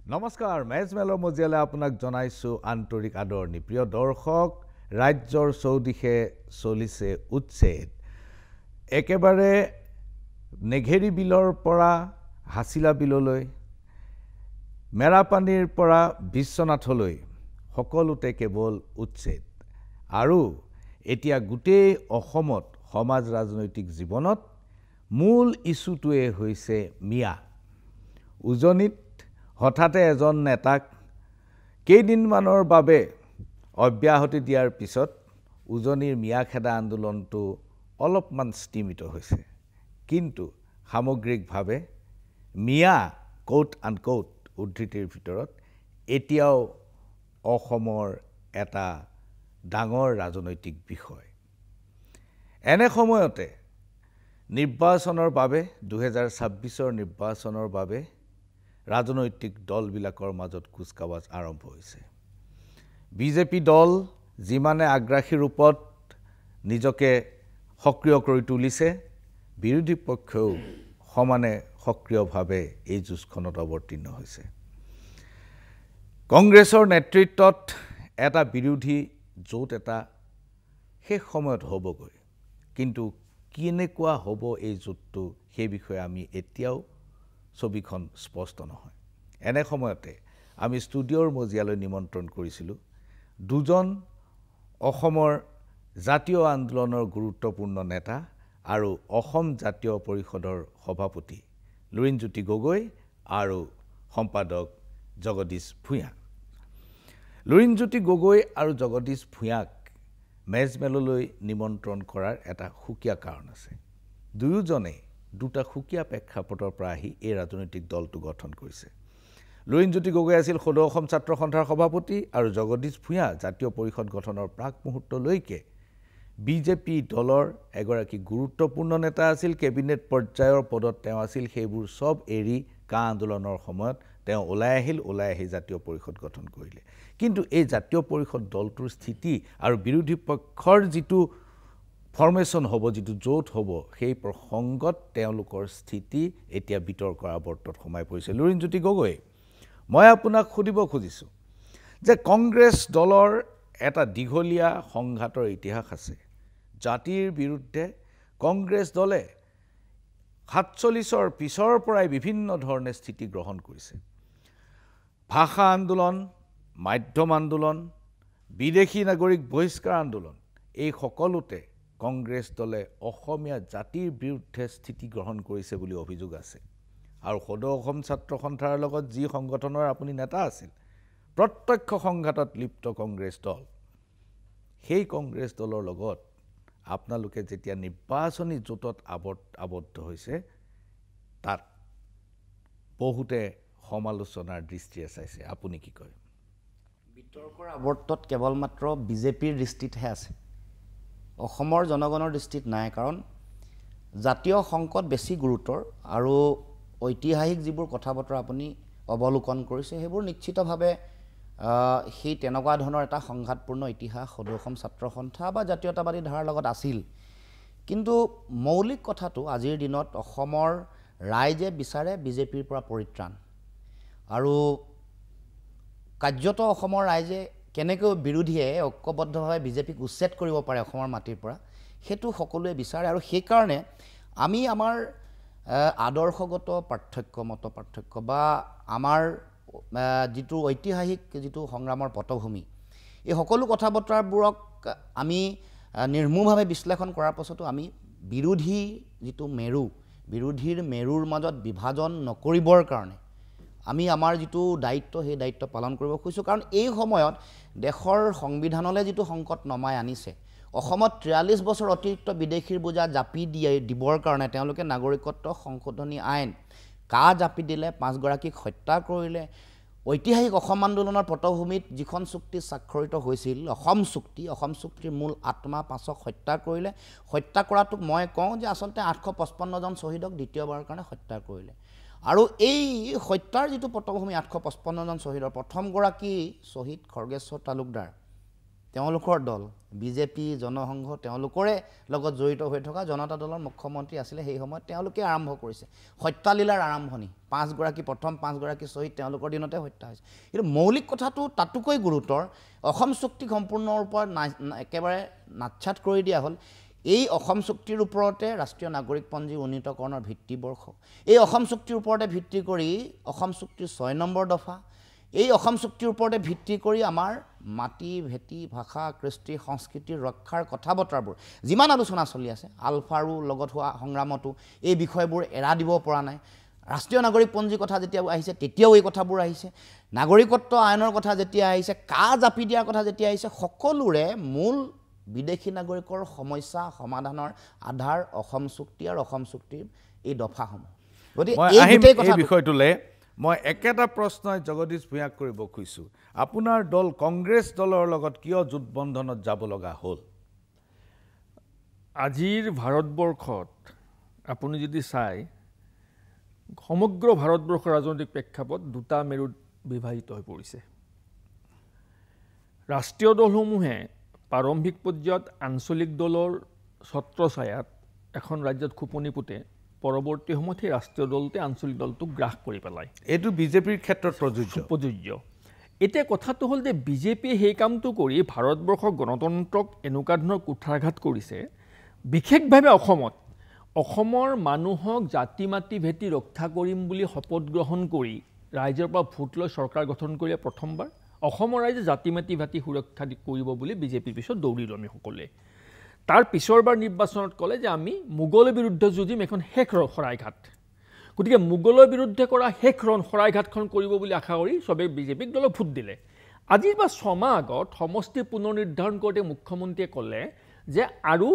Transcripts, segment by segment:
নমস্কাৰ মেজমেলৰ মজিয়ালে আপোনাক জনাইছো আন্তৰিক আদৰণি প্ৰিয় দৰ্শক ৰাজ্যৰ চৌদিশে চলিছে উচ্ছেদ একেবাৰে নেঘেৰি বিলৰ পৰা হাছিলা বিললৈ মেৰাপানীৰ পৰা বিশ্বনাথলৈ সকলোতে কেৱল উচ্ছেদ আৰু এতিয়া গোটেই অসমত সমাজ ৰাজনৈতিক জীৱনত মূল ইস্যুটোৱে হৈছে মিয়া উজনিত হঠাতে এজন নেতাক কেইদিনমানৰ বাবে অব্যাহতি দিয়াৰ পিছত উজনিৰ মিয়া খেদা আন্দোলনটো অলপমান স্থিমিত হৈছে কিন্তু সামগ্ৰিকভাৱে মিয়া কোট এণ্ড কোট উদ্ধৃতিৰ ভিতৰত এতিয়াও অসমৰ এটা ডাঙৰ ৰাজনৈতিক বিষয় এনে সময়তে নিৰ্বাচনৰ বাবে 2026ৰ নিৰ্বাচনৰ বাবে ৰাজনৈতিক দলবিলাকৰ মাজত কুচকাৱাজ আৰম্ভ হৈছে বিজেপি দল যিমানে আগ্ৰাসী ৰূপত নিজকে সক্ৰিয় কৰি তুলিছে বিৰোধী পক্ষও সমানে সক্ৰিয়ভাৱে এই যুঁজখনত অৱতীৰ্ণ হৈছে কংগ্ৰেছৰ নেতৃত্বত এটা বিৰোধী জোট এটা শেষ সময়ত হ'বগৈ কিন্তু কেনেকুৱা হ'ব এই জোটটো সেই বিষয়ে আমি এতিয়াও ছবিখন স্পষ্ট নহয় এনে সময়তে আমি ষ্টুডিঅ'ৰ মজিয়ালৈ নিমন্ত্ৰণ কৰিছিলোঁ দুজন অসমৰ জাতীয় আন্দোলনৰ গুৰুত্বপূৰ্ণ নেতা আৰু অসম জাতীয় পৰিষদৰ সভাপতি লুৰিণজ্যোতি গগৈ আৰু সম্পাদক জগদীশ ভূঞা লুৰিণজ্যোতি গগৈ আৰু জগদীশ ভূঞাক মেজমেললৈ নিমন্ত্ৰণ কৰাৰ এটা সুকীয়া কাৰণ আছে দুয়োজনে দুটা সুকীয়া প্ৰেক্ষাপটৰ পৰা আহি এই ৰাজনৈতিক দলটো গঠন কৰিছে লুৰিণজ্যোতি গগৈ আছিল সদৌ অসম ছাত্ৰ সন্থাৰ সভাপতি আৰু জগদীশ ভূঞা জাতীয় পৰিষদ গঠনৰ প্ৰাক মুহূৰ্তলৈকে বিজেপি দলৰ এগৰাকী গুৰুত্বপূৰ্ণ নেতা আছিল কেবিনেট পৰ্যায়ৰ পদত তেওঁ আছিল সেইবোৰ সব এৰি কা আন্দোলনৰ সময়ত তেওঁ ওলাই আহি জাতীয় পৰিষদ গঠন কৰিলে কিন্তু এই জাতীয় পৰিষদ দলটোৰ স্থিতি আৰু বিৰোধী পক্ষৰ যিটো ফৰ্মেশ্যন হ'ব যিটো জোট হ'ব সেই প্ৰসংগত তেওঁলোকৰ স্থিতি এতিয়া বিতৰ্কৰ আৱৰ্তত সোমাই পৰিছে লুৰিণজ্যোতি গগৈ মই আপোনাক সুধিব খুজিছোঁ যে কংগ্ৰেছ দলৰ এটা দীঘলীয়া সংঘাতৰ ইতিহাস আছে জাতিৰ বিৰুদ্ধে কংগ্ৰেছ দলে 47ৰ পিছৰ পৰাই বিভিন্ন ধৰণে স্থিতি গ্ৰহণ কৰিছে ভাষা আন্দোলন মাধ্যম আন্দোলন বিদেশী নাগৰিক বহিষ্কাৰ আন্দোলন এই সকলোতে কংগ্ৰেছ দলে অসমীয়া জাতিৰ বিৰুদ্ধে স্থিতি গ্ৰহণ কৰিছে বুলি অভিযোগ আছে আৰু সদৌ অসম ছাত্ৰ সন্থাৰ লগত যি সংগঠনৰ আপুনি নেতা আছিল প্ৰত্যক্ষ সংঘাতত লিপ্ত কংগ্ৰেছ দল সেই কংগ্ৰেছ দলৰ লগত আপোনালোকে যেতিয়া নিৰ্বাচনী জোটত আবদ্ধ হৈছে তাত বহুতে সমালোচনাৰ দৃষ্টিৰে চাইছে আপুনি কি কয় বিতৰ্কৰ আৱৰ্তত কেৱল মাত্ৰ বিজেপিৰ দৃষ্টিতহে আছে অসমৰ জনগণৰ দৃষ্টিত নাই কাৰণ জাতীয় সংকট বেছি গুৰুতৰ আৰু ঐতিহাসিক যিবোৰ কথা বতৰা আপুনি অৱলোকন কৰিছে সেইবোৰ নিশ্চিতভাৱে সেই তেনেকুৱা ধৰণৰ এটা সংঘাতপূৰ্ণ ইতিহাস সদৌ অসম ছাত্ৰ সন্থা বা জাতীয়তাবাদী ধাৰাৰ লগত আছিল কিন্তু মৌলিক কথাটো আজিৰ দিনত অসমৰ ৰাইজে বিচাৰে বিজেপিৰ পৰা পৰিত্ৰাণ আৰু কাৰ্যত অসমৰ ৰাইজে কেনেকৈ বিৰোধীয়ে ঐক্যবদ্ধভাৱে বিজেপিক উচ্ছেদ কৰিব পাৰে অসমৰ মাটিৰ পৰা সেইটো সকলোৱে বিচাৰে আৰু সেইকাৰণে আমি আমাৰ আদৰ্শগত পাৰ্থক্য বা আমাৰ যিটো ঐতিহাসিক যিটো সংগ্ৰামৰ পটভূমি এই সকলো কথা বতৰাবোৰক আমি নিৰ্মূলভাৱে বিশ্লেষণ কৰাৰ পাছতো আমি বিৰোধীৰ মেৰুৰ মাজত বিভাজন নকৰিবৰ কাৰণে আমি আমাৰ যিটো দায়িত্ব সেই দায়িত্ব পালন কৰিব খুজিছোঁ কাৰণ এই সময়ত দেশৰ সংবিধানলৈ যিটো সংকট নমাই আনিছে অসমত 43 বছৰ অতিৰিক্ত বিদেশীৰ বোজা জাপি দিবৰ কাৰণে তেওঁলোকে নাগৰিকত্ব সংশোধনী আইন জাপি দিলে 5 গৰাকীক হত্যা কৰিলে ঐতিহাসিক অসম আন্দোলনৰ পটভূমিত যিখন চুক্তি স্বাক্ষৰিত হৈছিল অসম চুক্তিৰ মূল আত্মা 5ক হত্যা কৰিলে হত্যা কৰাটোক মই কওঁ যে আচলতে 855 জন শ্বহীদক দ্বিতীয়বাৰৰ কাৰণে হত্যা কৰিলে আৰু এই হত্যাৰ যিটো পটভূমি 855 জন শ্বহীদৰ প্ৰথম গৰাকী শ্বহীদ খৰ্গেশ্বৰ তালুকদাৰ তেওঁলোকৰ দল বিজেপি জনসংঘ তেওঁলোকৰে লগত জড়িত হৈ থকা জনতা দলৰ মুখ্যমন্ত্ৰী আছিলে সেই সময়ত তেওঁলোকে আৰম্ভ কৰিছে হত্যালীলাৰ আৰম্ভণি 5 গৰাকী প্ৰথম 5 গৰাকী শ্বহীদ তেওঁলোকৰ দিনতে হত্যা হৈছে কিন্তু মৌলিক কথাটো তাতোকৈ গুৰুতৰ অসম চুক্তিক সম্পূৰ্ণ ওপৰত একেবাৰে নাচ্ছাত কৰি দিয়া হ'ল এই অসম চুক্তিৰ ওপৰতে ৰাষ্ট্ৰীয় নাগৰিকপঞ্জী উন্নীতকৰণৰ ভিত্তিবৰ্ষ এই অসম চুক্তিৰ ওপৰতে ভিত্তি কৰি অসম চুক্তিৰ 6 নম্বৰ দফা এই অসম চুক্তিৰ ওপৰতে ভিত্তি কৰি আমাৰ মাটি ভেটি ভাষা কৃষ্টি সংস্কৃতিৰ ৰক্ষাৰ কথা বতৰাবোৰ যিমান আলোচনা চলি আছে আলফাৰো লগত হোৱা সংগ্ৰামতো এই বিষয়বোৰ এৰা দিব পৰা নাই ৰাষ্ট্ৰীয় নাগৰিকপঞ্জীৰ কথা যেতিয়া আহিছে তেতিয়াও এই কথাবোৰ আহিছে নাগৰিকত্ব আইনৰ কথা যেতিয়া আহিছে কা জাপি দিয়াৰ কথা যেতিয়া আহিছে সকলোৰে মূল বিদেশী নাগৰিকৰ সমস্যা সমাধানৰ আধাৰ অসম চুক্তি আৰু অসম চুক্তিৰ এই দফাসমূহ গতিকে এই বিষয়টোলৈ মই একেটা প্ৰশ্নই জগদীশ ভূঞাক কৰিব খুজিছোঁ আপোনাৰ দল কংগ্ৰেছ দলৰ লগত কিয় জোটবন্ধনত যাব লগা হ'ল আজিৰ ভাৰতবৰ্ষত আপুনি যদি চাই সমগ্ৰ ভাৰতবৰ্ষৰ ৰাজনৈতিক প্ৰেক্ষাপট দুটা মেৰুত বিভাজিত হৈ পৰিছে ৰাষ্ট্ৰীয় দলসমূহে প্ৰাৰম্ভিক পৰ্যায়ত আঞ্চলিক দলৰ ছত্ৰছায়াত এখন ৰাজ্যত খোপনি পোতে পৰৱৰ্তী সময়ত সেই ৰাষ্ট্ৰীয় দলটোৱে আঞ্চলিক দলটোক গ্ৰাস কৰি পেলায় এইটো বিজেপিৰ ক্ষেত্ৰত প্ৰযোজ্য এতিয়া কথাটো হ'ল যে বিজেপিয়ে সেই কামটো কৰি ভাৰতবৰ্ষৰ গণতন্ত্ৰক এনেকুৱা ধৰণৰ কুঠাৰঘাত কৰিছে বিশেষভাৱে অসমৰ মানুহক জাতি মাতি ভেটি ৰক্ষা কৰিম বুলি শপত গ্ৰহণ কৰি ৰাইজৰ পৰা ভোট লৈ চৰকাৰ গঠন কৰিলে প্ৰথমবাৰ অসমৰ ৰাইজে জাতি মাতি ভেটি সুৰক্ষা কৰিব বুলি বিজেপিৰ পিছত দৌৰিলোঁ আমি সকলোৱে তাৰ পিছৰবাৰ নিৰ্বাচনত ক'লে যে আমি মোগলৰ বিৰুদ্ধে যুঁজিম এখন শেষ শৰাইঘাট গতিকে মোগলৰ বিৰুদ্ধে কৰা শেষ শৰাইঘাটখন কৰিব বুলি আশা কৰি চবেই বিজেপিক দলক ভোট দিলে আজিৰ বা 6 মাহ আগত সমষ্টি পুনৰ নিৰ্ধাৰণ কৰোঁতে মুখ্যমন্ত্ৰীয়ে ক'লে যে আৰু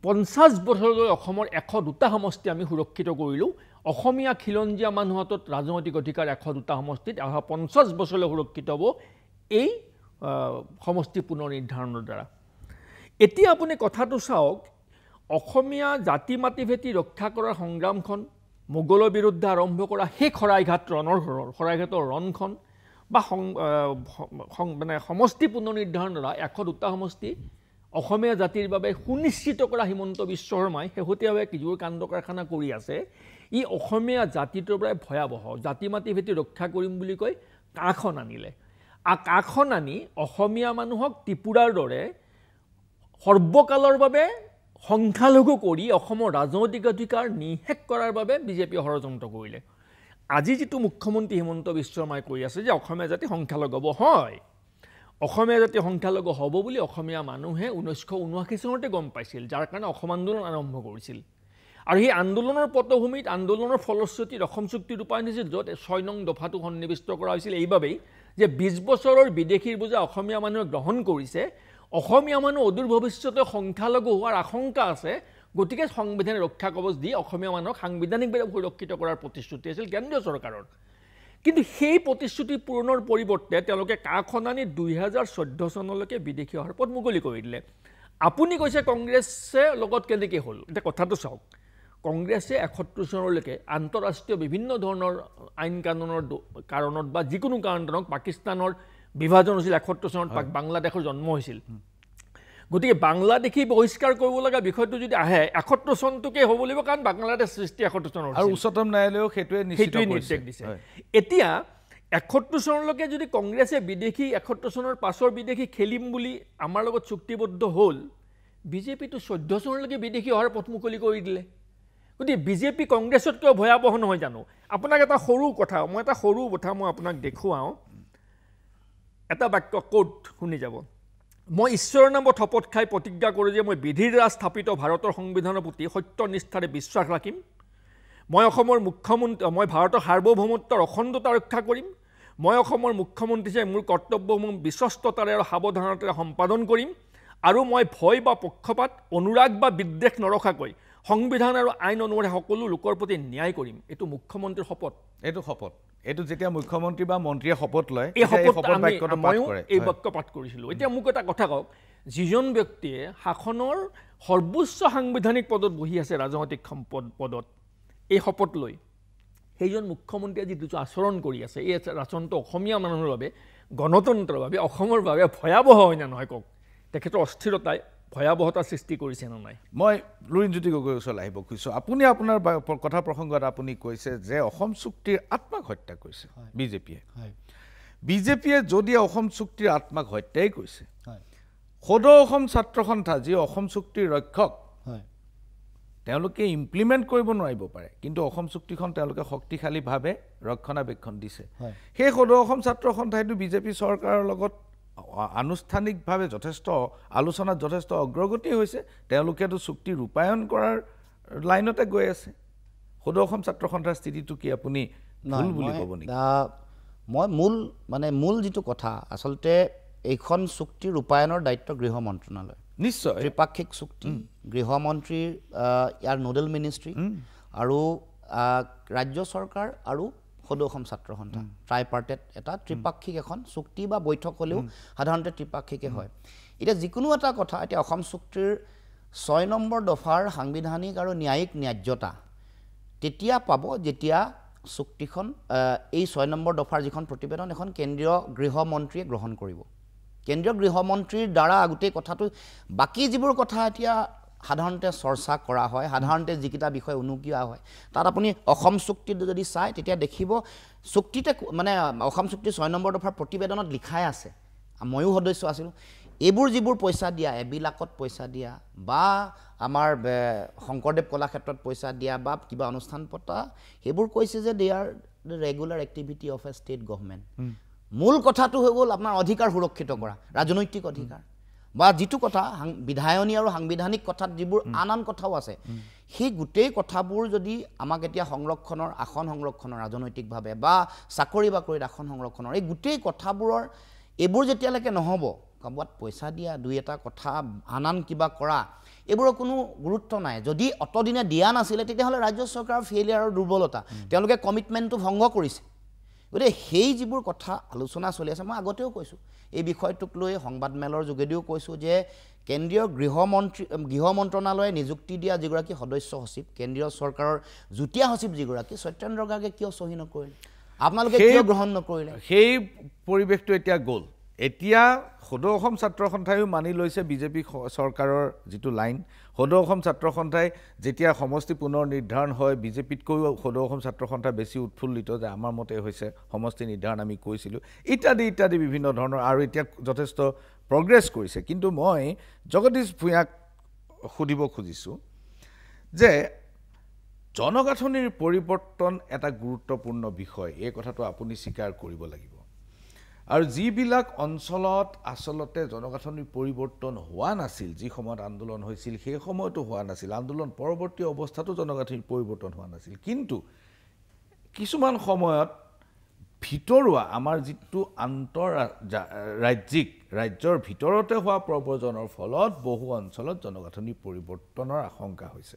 50 বছৰলৈ অসমৰ 102টা সমষ্টি আমি সুৰক্ষিত কৰিলোঁ অসমীয়া খিলঞ্জীয়া মানুহৰ হাতত ৰাজনৈতিক অধিকাৰ 102টা সমষ্টিত 50 বছৰলৈ সুৰক্ষিত হ'ব এই সমষ্টি পুনৰ নিৰ্ধাৰণৰ দ্বাৰা এতিয়া আপুনি কথাটো চাওক অসমীয়া জাতি মাতি ভেটি ৰক্ষা কৰাৰ সংগ্ৰামখন মোগলৰ বিৰুদ্ধে আৰম্ভ কৰা সেই শৰাইঘাটৰ ৰণখন বা মানে সমষ্টি পুনৰ নিৰ্ধাৰণ দ্বাৰা 102টা সমষ্টি অসমীয়া জাতিৰ বাবে সুনিশ্চিত কৰা হিমন্ত বিশ্ব শৰ্মাই শেহতীয়াভাৱে কিজোৰ কাণ্ড কাৰখানা কৰি আছে ই অসমীয়া জাতিটোৰ পৰাই ভয়াৱহ জাতি মাতি ভেটি ৰক্ষা কৰিম বুলি কৈ কাখন আনিলে কাখন আনি অসমীয়া মানুহক ত্ৰিপুৰাৰ দৰে সৰ্বকালৰ বাবে সংখ্যালঘু কৰি অসমৰ ৰাজনৈতিক অধিকাৰ নিষেধ কৰাৰ বাবে বিজেপিয়ে ষড়যন্ত্ৰ কৰিলে আজি যিটো মুখ্যমন্ত্ৰী হিমন্ত বিশ্ব শৰ্মাই কৈ আছে যে অসমীয়া জাতি সংখ্যালঘু হ'ব হয় অসমীয়া জাতি সংখ্যালঘু হ'ব বুলি অসমীয়া মানুহে 1979 চনতে গম পাইছিল যাৰ কাৰণে অসম আন্দোলন আৰম্ভ কৰিছিল আৰু সেই আন্দোলনৰ পটভূমিত আন্দোলনৰ ফলশ্ৰুতিত অসম চুক্তি ৰূপায়ণ হৈছিল য'ত 6 নং দফাটো সন্নিৱিষ্ট কৰা হৈছিল এইবাবেই যে 20 বছৰৰ বিদেশীৰ বোজা অসমীয়া মানুহে গ্ৰহণ কৰিছে অসমীয়া মানুহ অদূৰ ভৱিষ্যতে সংখ্যালঘু হোৱাৰ আশংকা আছে গতিকে সংবিধানে ৰক্ষা কবচ দি অসমীয়া মানুহক সাংবিধানিকভাৱে সুৰক্ষিত কৰাৰ প্ৰতিশ্ৰুতি আছিল কেন্দ্ৰীয় চৰকাৰৰ কিন্তু সেই প্ৰতিশ্ৰুতি পূৰণৰ পৰিৱৰ্তে তেওঁলোকে কাখন আনি 2014 চনলৈকে বিদেশী অহাৰ পথ মুকলি কৰি দিলে আপুনি কৈছে কংগ্ৰেছে লগত কেনেকৈ হ'ল এতিয়া কথাটো চাওক কংগ্ৰেছে 71 চনলৈকে আন্তঃৰাষ্ট্ৰীয় বিভিন্ন ধৰণৰ আইন কানুনৰ কাৰণত বা যিকোনো কাৰণত পাকিস্তানৰ বিভাজন হৈছিল 71 চনত বাংলাদেশৰ জন্ম হৈছিল গতিকে বাংলাদেশী বহিষ্কাৰ কৰিব লগা বিষয়টো যদি আহে 71 চনটোকে হ'ব লাগিব কাৰণ বাংলাদেশ সৃষ্টি 71 চনৰ আৰু উচ্চতম ন্যায়ালয়েও সেইটোৱে নিৰ্দেশ দিছে এতিয়া 71 চনলৈকে যদি কংগ্ৰেছে বিদেশী 71 চনৰ পাছৰ বিদেশী খেলিম বুলি আমাৰ লগত চুক্তিবদ্ধ হ'ল বিজেপিটো 14 চনলৈকে বিদেশী অহাৰ পথ মুকলি কৰি দিলে গতিকে বিজেপি কংগ্ৰেছতকৈ ভয়াৱহ নহয় জানো আপোনাক এটা সৰু কথা মই আপোনাক দেখুৱাওঁ এটা বাক্য কোট শুনি যাব মই ঈশ্বৰৰ নামত শপত খাই প্ৰতিজ্ঞা কৰোঁ যে মই বিধিৰ ৰাজ স্থাপিত ভাৰতৰ সংবিধানৰ প্ৰতি সত্য নিষ্ঠাৰে বিশ্বাস ৰাখিম মই ভাৰতৰ সাৰ্বভৌমত্বৰ অখণ্ডতা ৰক্ষা কৰিম মই অসমৰ মুখ্যমন্ত্ৰী হিচাপে মোৰ কৰ্তব্যসমূহ বিশ্বস্ততাৰে আৰু সাৱধানতাৰে সম্পাদন কৰিম আৰু মই ভয় বা পক্ষপাত অনুৰাগ বা বিদ্বেষ নৰখাকৈ সংবিধান আৰু আইন অনুসৰি সকলো লোকৰ প্ৰতি ন্যায় কৰিম এইটো মুখ্যমন্ত্ৰীৰ শপত এইটো যেতিয়া মুখ্যমন্ত্ৰী বা মন্ত্ৰীয়ে শপত লয় এই বাক্য পাঠ কৰিছিলোঁ এতিয়া মোক এটা কথা কওক যিজন ব্যক্তিয়ে শাসনৰ সৰ্বোচ্চ সাংবিধানিক পদত বহি আছে ৰাজনৈতিক পদত এই শপত লৈ সেইজন মুখ্যমন্ত্ৰীয়ে যিটো আচৰণ কৰি আছে এই আচৰণটো অসমীয়া মানুহৰ বাবে গণতন্ত্ৰৰ বাবে অসমৰ বাবে ভয়াৱহ হয় নে নহয় কওক তেখেতৰ অস্থিৰতাই ভয়াৱহতা সৃষ্টি কৰিছে নে নাই মই লুৰিণজ্যোতি গগৈৰ ওচৰলৈ আহিব খুজিছোঁ আপুনি আপোনাৰ কথা প্ৰসংগত আপুনি কৈছে যে অসম চুক্তিৰ আত্মাক হত্যা কৰিছে বিজেপিয়ে যদি অসম চুক্তিৰ আত্মাক হত্যাই কৰিছে সদৌ অসম ছাত্ৰ সন্থা যি অসম চুক্তিৰ ৰক্ষক তেওঁলোকে ইমপ্লিমেণ্ট কৰিব নোৱাৰিব পাৰে কিন্তু অসম চুক্তিখন তেওঁলোকে শক্তিশালীভাৱে ৰক্ষণাবেক্ষণ দিছে সেই সদৌ অসম ছাত্ৰ সন্থাইটো বিজেপি চৰকাৰৰ লগত আনুষ্ঠানিকভাৱে যথেষ্ট আলোচনাত যথেষ্ট অগ্ৰগতি হৈছে তেওঁলোকেতো চুক্তি ৰূপায়ণ কৰাৰ লাইনতে গৈ আছে সদৌ অসম ছাত্ৰ সন্থাৰ স্থিতিটো কি আপুনি ভুল বুলি ক'ব নেকি মই মূল যিটো কথা আচলতে এইখন চুক্তি ৰূপায়ণৰ দায়িত্ব গৃহ মন্ত্ৰণালয় নিশ্চয় ত্ৰিপাক্ষিক চুক্তি গৃহমন্ত্ৰীৰ ইয়াৰ নোডেল মিনিষ্ট্ৰী আৰু ৰাজ্য চৰকাৰ আৰু সদৌ অসম ছাত্ৰ সন্থা ট্ৰাইপাৰ্টেট এটা ত্ৰিপাক্ষিক এখন চুক্তি বা বৈঠক হ'লেও সাধাৰণতে ত্ৰিপাক্ষিকে হয় এতিয়া যিকোনো এটা কথা এতিয়া অসম চুক্তিৰ 6 নম্বৰ দফাৰ সাংবিধানিক আৰু ন্যায়িক ন্যায্যতা তেতিয়া পাব যেতিয়া চুক্তিখন এই 6 নম্বৰ দফাৰ যিখন প্ৰতিবেদন এখন কেন্দ্ৰীয় গৃহমন্ত্ৰীয়ে গ্ৰহণ কৰিব কেন্দ্ৰীয় গৃহমন্ত্ৰীৰ দ্বাৰা গোটেই কথাটো বাকী যিবোৰ কথা এতিয়া সাধাৰণতে চৰ্চা কৰা হয় সাধাৰণতে যিকেইটা বিষয় উনুকিওৱা হয় তাত আপুনি অসম চুক্তিত যদি চাই তেতিয়া দেখিব চুক্তিতে মানে অসম চুক্তিৰ 6 নম্বৰ দফাৰ প্ৰতিবেদনত লিখাই আছে ময়ো সদস্য আছিলোঁ এইবোৰ যিবোৰ পইচা দিয়া এবিলাকত পইচা দিয়া বা আমাৰ শংকৰদেৱ কলাক্ষেত্ৰত পইচা দিয়া বা কিবা অনুষ্ঠান পতা সেইবোৰ কৈছে যে they are the regular activity of a state government মূল কথাটো হৈ গ'ল আপোনাৰ অধিকাৰ সুৰক্ষিত কৰা ৰাজনৈতিক অধিকাৰ বা যিটো কথা বিধায়নী আৰু সাংবিধানিক কথাত যিবোৰ আন কথাও আছে সেই গোটেই কথাবোৰ যদি আমাক এতিয়া সংৰক্ষণৰ আসন সংৰক্ষণৰ ৰাজনৈতিকভাৱে বা চাকৰি বাকৰিত আসন সংৰক্ষণৰ এই গোটেই কথাবোৰৰ এইবোৰ যেতিয়ালৈকে নহ'ব কাবাত পইচা দিয়া দুই এটা কথা আন কিবা কৰা এইবোৰৰ কোনো গুৰুত্ব নাই যদি অতদিনে দিয়া নাছিলে তেতিয়াহ'লে ৰাজ্য চৰকাৰৰ ফেইলিয়াৰ আৰু দুৰ্বলতা তেওঁলোকে কমিটমেণ্টটো ভংগ কৰিছে গতিকে সেই যিবোৰ কথা আলোচনা চলি আছে মই আগতেও কৈছোঁ এই বিষয়টোক লৈ সংবাদমেলৰ যোগেদিও কৈছোঁ যে কেন্দ্ৰীয় গৃহ মন্ত্ৰণালয়ে নিযুক্তি দিয়া যিগৰাকী সদস্য সচিব কেন্দ্ৰীয় চৰকাৰৰ যুটীয়া সচিব যিগৰাকী সত্যেন্দ্ৰ গাৰ্গে কিয় চহী নকৰিলে আপোনালোকে কিয় গ্ৰহণ নকৰিলে সেই পৰিৱেশটো এতিয়া গ'ল এতিয়া সদৌ অসম ছাত্ৰ সন্থায়ো মানি লৈছে বিজেপি চৰকাৰৰ যিটো লাইন সদৌ অসম ছাত্ৰ সন্থাই যেতিয়া সমষ্টি পুনৰ নিৰ্ধাৰণ হয় বিজেপিতকৈও সদৌ অসম ছাত্ৰ সন্থা বেছি উৎফুল্লিত যে আমাৰ মতে হৈছে সমষ্টি নিৰ্ধাৰণ আমি কৈছিলোঁ ইত্যাদি বিভিন্ন ধৰণৰ আৰু এতিয়া যথেষ্ট প্ৰগ্ৰেছ কৰিছে কিন্তু মই জগদীশ ভূঞাক সুধিব খুজিছোঁ যে জনগাঁথনিৰ পৰিৱৰ্তন এটা গুৰুত্বপূৰ্ণ বিষয় এই কথাটো আপুনি স্বীকাৰ কৰিব লাগিব আৰু যিবিলাক অঞ্চলত আচলতে জনগাঁথনিৰ পৰিৱৰ্তন হোৱা নাছিল যি সময়ত আন্দোলন হৈছিল সেই সময়তো হোৱা নাছিল আন্দোলন পৰৱৰ্তী অৱস্থাতো জনগাঁথনিৰ পৰিৱৰ্তন হোৱা নাছিল কিন্তু কিছুমান সময়ত ভিতৰুৱা আমাৰ যিটো ৰাজ্যৰ ভিতৰতে হোৱা প্ৰব্ৰজনৰ ফলত বহু অঞ্চলত জনগাঁথনিৰ পৰিৱৰ্তনৰ আশংকা হৈছে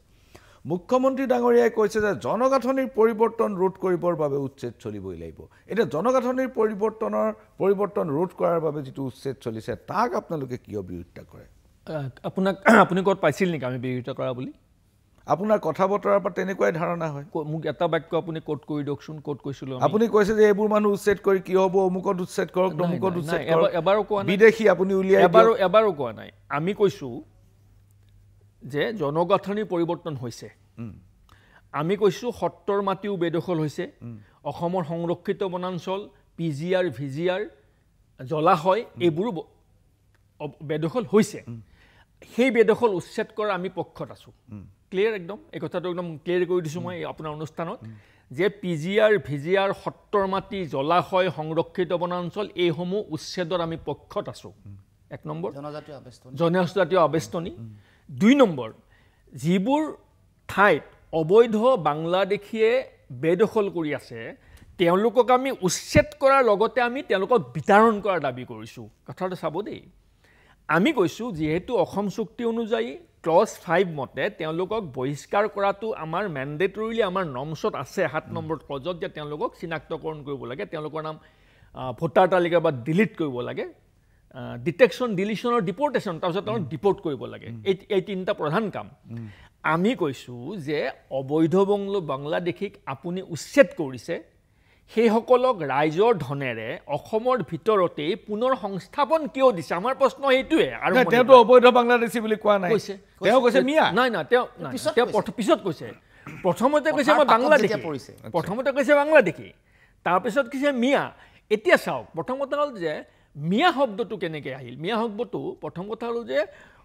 মুখ্যমন্ত্ৰী ডাঙৰীয়াই কৈছে যে জনগাঁথনিৰ পৰিৱৰ্তন ৰোধ কৰিবৰ বাবে উচ্ছেদ চলিবই লাগিব এতিয়া জনগাঁথনিৰ পৰিৱৰ্তন ৰোধ কৰাৰ বাবে যিটো উচ্ছেদ চলিছে তাক আপোনালোকে কিয় বিৰোধিতা কৰে আপুনি ক'ত পাইছিল নেকি আমি বিৰোধিতা কৰা বুলি আপোনাৰ কথা বতৰাৰ পৰা তেনেকুৱাই ধাৰণা হয় মোক এটা বাক্য আপুনি কোট কৰি দিয়কচোন ক'ত কৈছিলোঁ আপুনি কৈছে যে এইবোৰ মানুহ উচ্ছেদ কৰি কি হ'ব অমুকত উচ্ছেদ কৰক তমুকত উচ্ছেদ কৰক এবাৰো কোৱা নাই বিদেশী আপুনি উলিয়াই এবাৰো কোৱা নাই আমি কৈছোঁ যে জনগাঁথনিৰ পৰিৱৰ্তন হৈছে আমি কৈছোঁ সত্ৰৰ মাটিও বেদখল হৈছে অসমৰ সংৰক্ষিত বনাঞ্চল PGR VGR জলাশয় এইবোৰো বেদখল হৈছে সেই বেদখল উচ্ছেদ কৰাৰ আমি পক্ষত আছোঁ ক্লিয়াৰ একদম এই কথাটো একদম ক্লিয়াৰ কৰি দিছোঁ মই আপোনাৰ অনুষ্ঠানত যে PGR VGR সত্ৰৰ মাটি জলাশয় সংৰক্ষিত বনাঞ্চল এইসমূহ উচ্ছেদৰ আমি পক্ষত আছোঁ এক নম্বৰ জনজাতীয় আবেষ্টনী 2 নম্বৰ যিবোৰ ঠাইত অবৈধ বাংলাদেশীয়ে বেদখল কৰি আছে তেওঁলোকক আমি উচ্ছেদ কৰাৰ লগতে আমি তেওঁলোকক বিতৰণ কৰাৰ দাবী কৰিছোঁ কথাটো চাব দেই আমি কৈছোঁ যিহেতু অসম চুক্তি অনুযায়ী ক্লজ 5 মতে তেওঁলোকক বহিষ্কাৰ কৰাটো আমাৰ মেণ্ডেটৰিলি আমাৰ নৰ্মছত আছে 7 নম্বৰ ক্লজত যে তেওঁলোকক চিনাক্তকৰণ কৰিব লাগে তেওঁলোকৰ নাম ভোটাৰ তালিকা বা ডিলিট কৰিব লাগে ডিটেকশ্যন ডিলিশ্যন আৰু ডিপৰ্টেশ্যন তাৰপিছত তেওঁলোক ডিপৰ্ট কৰিব লাগে এই তিনিটা প্ৰধান কাম আমি কৈছোঁ যে অবৈধ বাংলাদেশীক আপুনি উচ্ছেদ কৰিছে সেইসকলক ৰাইজৰ ধনেৰে অসমৰ ভিতৰতেই পুনৰ সংস্থাপন কিয় দিছে আমাৰ প্ৰশ্ন এইটোৱে আৰু তেওঁতো অবৈধ বাংলাদেশী বুলি কোৱা নাই কৈছে তেওঁ কৈছে মিয়া নাই তেওঁ পিছত কৈছে প্ৰথমতে কৈছে মই বাংলাদেশী প্ৰথমতে কৈছে বাংলাদেশী তাৰপিছত কৈছে মিয়া এতিয়া চাওক প্ৰথম কথা হ'ল যে মিয়া শব্দটো কেনেকৈ আহিল মিয়া শব্দটো প্ৰথম কথা হ'ল যে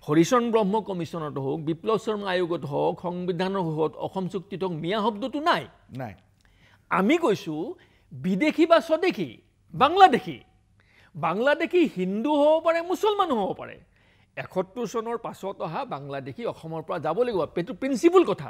হৰিচৰণ ব্ৰহ্ম কমিশ্যনত হওক বিপ্লৱ শৰ্মা আয়োগত হওক সংবিধানৰ হওক অসম চুক্তিত হওক মিয়া শব্দটো নাই আমি কৈছোঁ বিদেশী বা স্বদেশী বাংলাদেশী হিন্দু হ'ব পাৰে মুছলমানো হ'ব পাৰে ৭১ চনৰ পাছত অহা বাংলাদেশী অসমৰ পৰা যাব লাগিব এইটো প্ৰিন্সিপল কথা